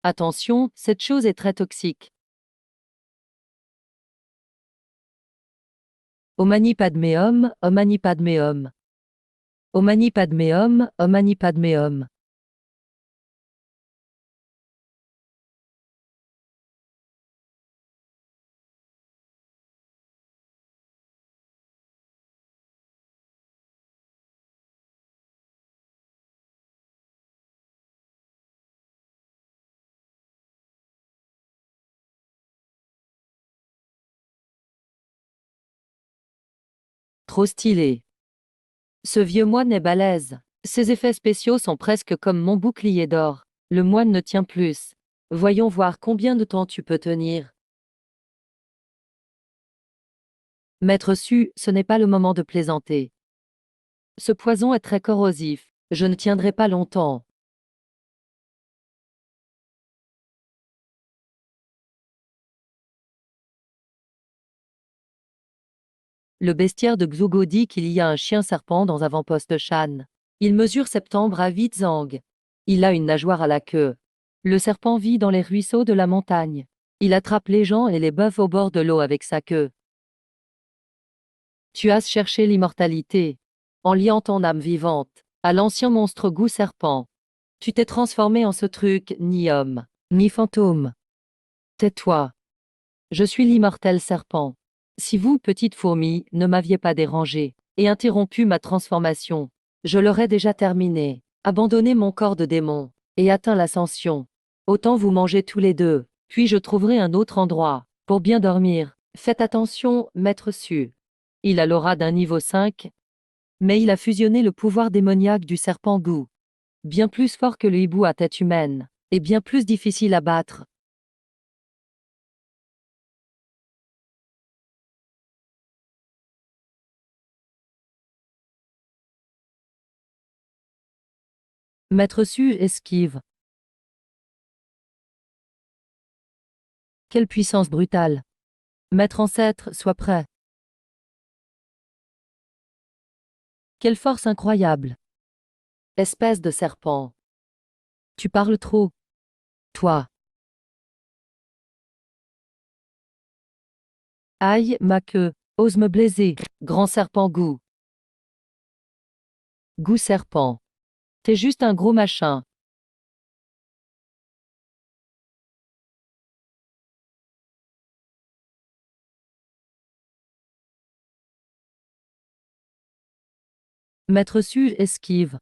Attention, cette chose est très toxique. Om Mani Padmé Hum, Om Mani Padmé Hum. Om Mani Padmé Hum, Om Mani Padmé Hum. Trop stylé. Ce vieux moine est balèze. Ses effets spéciaux sont presque comme mon bouclier d'or. Le moine ne tient plus. Voyons voir combien de temps tu peux tenir. Maître Su, ce n'est pas le moment de plaisanter. Ce poison est très corrosif. Je ne tiendrai pas longtemps. Le bestiaire de Xugo dit qu'il y a un chien serpent dans avant-poste Shan. Il mesure septembre à 8 zang. Il a une nageoire à la queue. Le serpent vit dans les ruisseaux de la montagne. Il attrape les gens et les bœufs au bord de l'eau avec sa queue. Tu as cherché l'immortalité, en liant ton âme vivante à l'ancien monstre goût serpent. Tu t'es transformé en ce truc, ni homme, ni fantôme. Tais-toi. Je suis l'immortel serpent. Si vous, petite fourmi, ne m'aviez pas dérangé et interrompu ma transformation, je l'aurais déjà terminé, abandonné mon corps de démon et atteint l'ascension. Autant vous manger tous les deux, puis je trouverai un autre endroit, pour bien dormir. Faites attention, maître Su. Il a l'aura d'un niveau 5, mais il a fusionné le pouvoir démoniaque du serpent Gu. Bien plus fort que le hibou à tête humaine, et bien plus difficile à battre. Maître Su esquive. Quelle puissance brutale. Maître ancêtre, sois prêt. Quelle force incroyable. Espèce de serpent. Tu parles trop. Toi. Aïe, ma queue, ose me blaiser, grand serpent Gu. Gu serpent. T'es juste un gros machin. Maître Su esquive.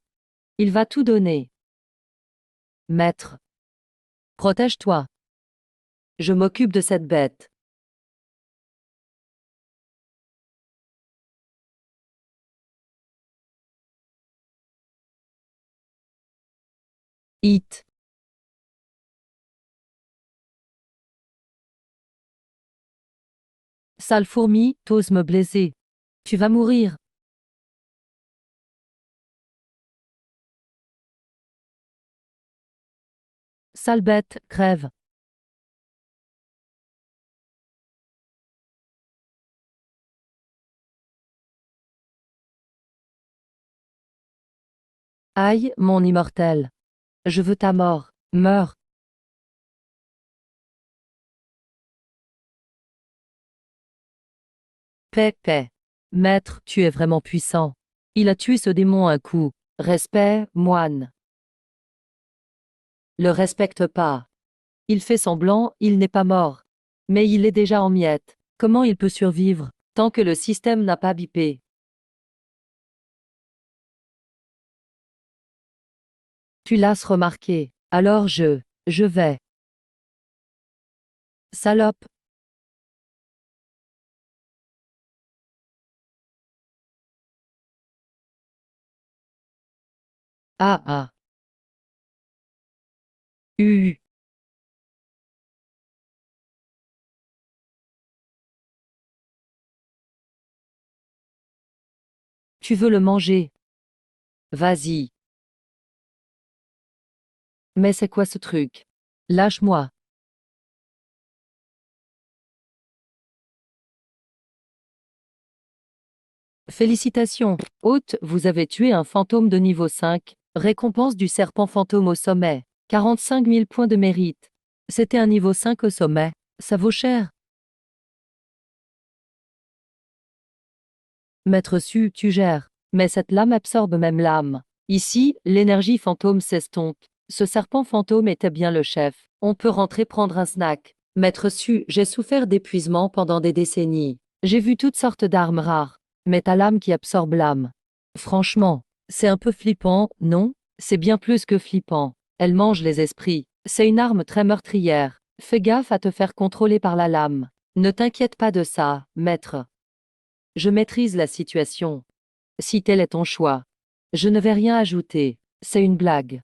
Il va tout donner. Maître. Protège-toi. Je m'occupe de cette bête. Hit. Sale fourmi, t'oses me blesser. Tu vas mourir. Sale bête, crève. Aïe, mon immortel. Je veux ta mort. Meurs. Paix, paix. Maître, tu es vraiment puissant. Il a tué ce démon un coup. Respect, moine. Le respecte pas. Il fait semblant, il n'est pas mort. Mais il est déjà en miettes. Comment il peut survivre, tant que le système n'a pas bipé? Tu l'as remarqué. Alors je vais. Salope. Ah ah. Tu veux le manger? Vas-y. Mais c'est quoi ce truc? Lâche-moi. Félicitations, hôte, vous avez tué un fantôme de niveau 5. Récompense du serpent fantôme au sommet. 45 000 points de mérite. C'était un niveau 5 au sommet. Ça vaut cher. Maître Su, tu gères. Mais cette lame absorbe même l'âme. Ici, l'énergie fantôme s'estompe. Ce serpent fantôme était bien le chef. On peut rentrer prendre un snack. Maître Su, j'ai souffert d'épuisement pendant des décennies. J'ai vu toutes sortes d'armes rares. Mais ta lame qui absorbe l'âme. Franchement, c'est un peu flippant, non? C'est bien plus que flippant. Elle mange les esprits. C'est une arme très meurtrière. Fais gaffe à te faire contrôler par la lame. Ne t'inquiète pas de ça, maître. Je maîtrise la situation. Si tel est ton choix. Je ne vais rien ajouter. C'est une blague.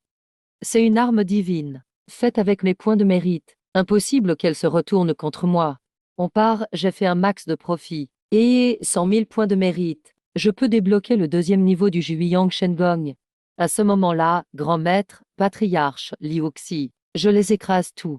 C'est une arme divine. Faite avec mes points de mérite. Impossible qu'elle se retourne contre moi. On part, j'ai fait un max de profit. Et 100 000 points de mérite. Je peux débloquer le deuxième niveau du Juiyang Shengong. À ce moment-là, grand maître, patriarche, Liu Xi, je les écrase tous.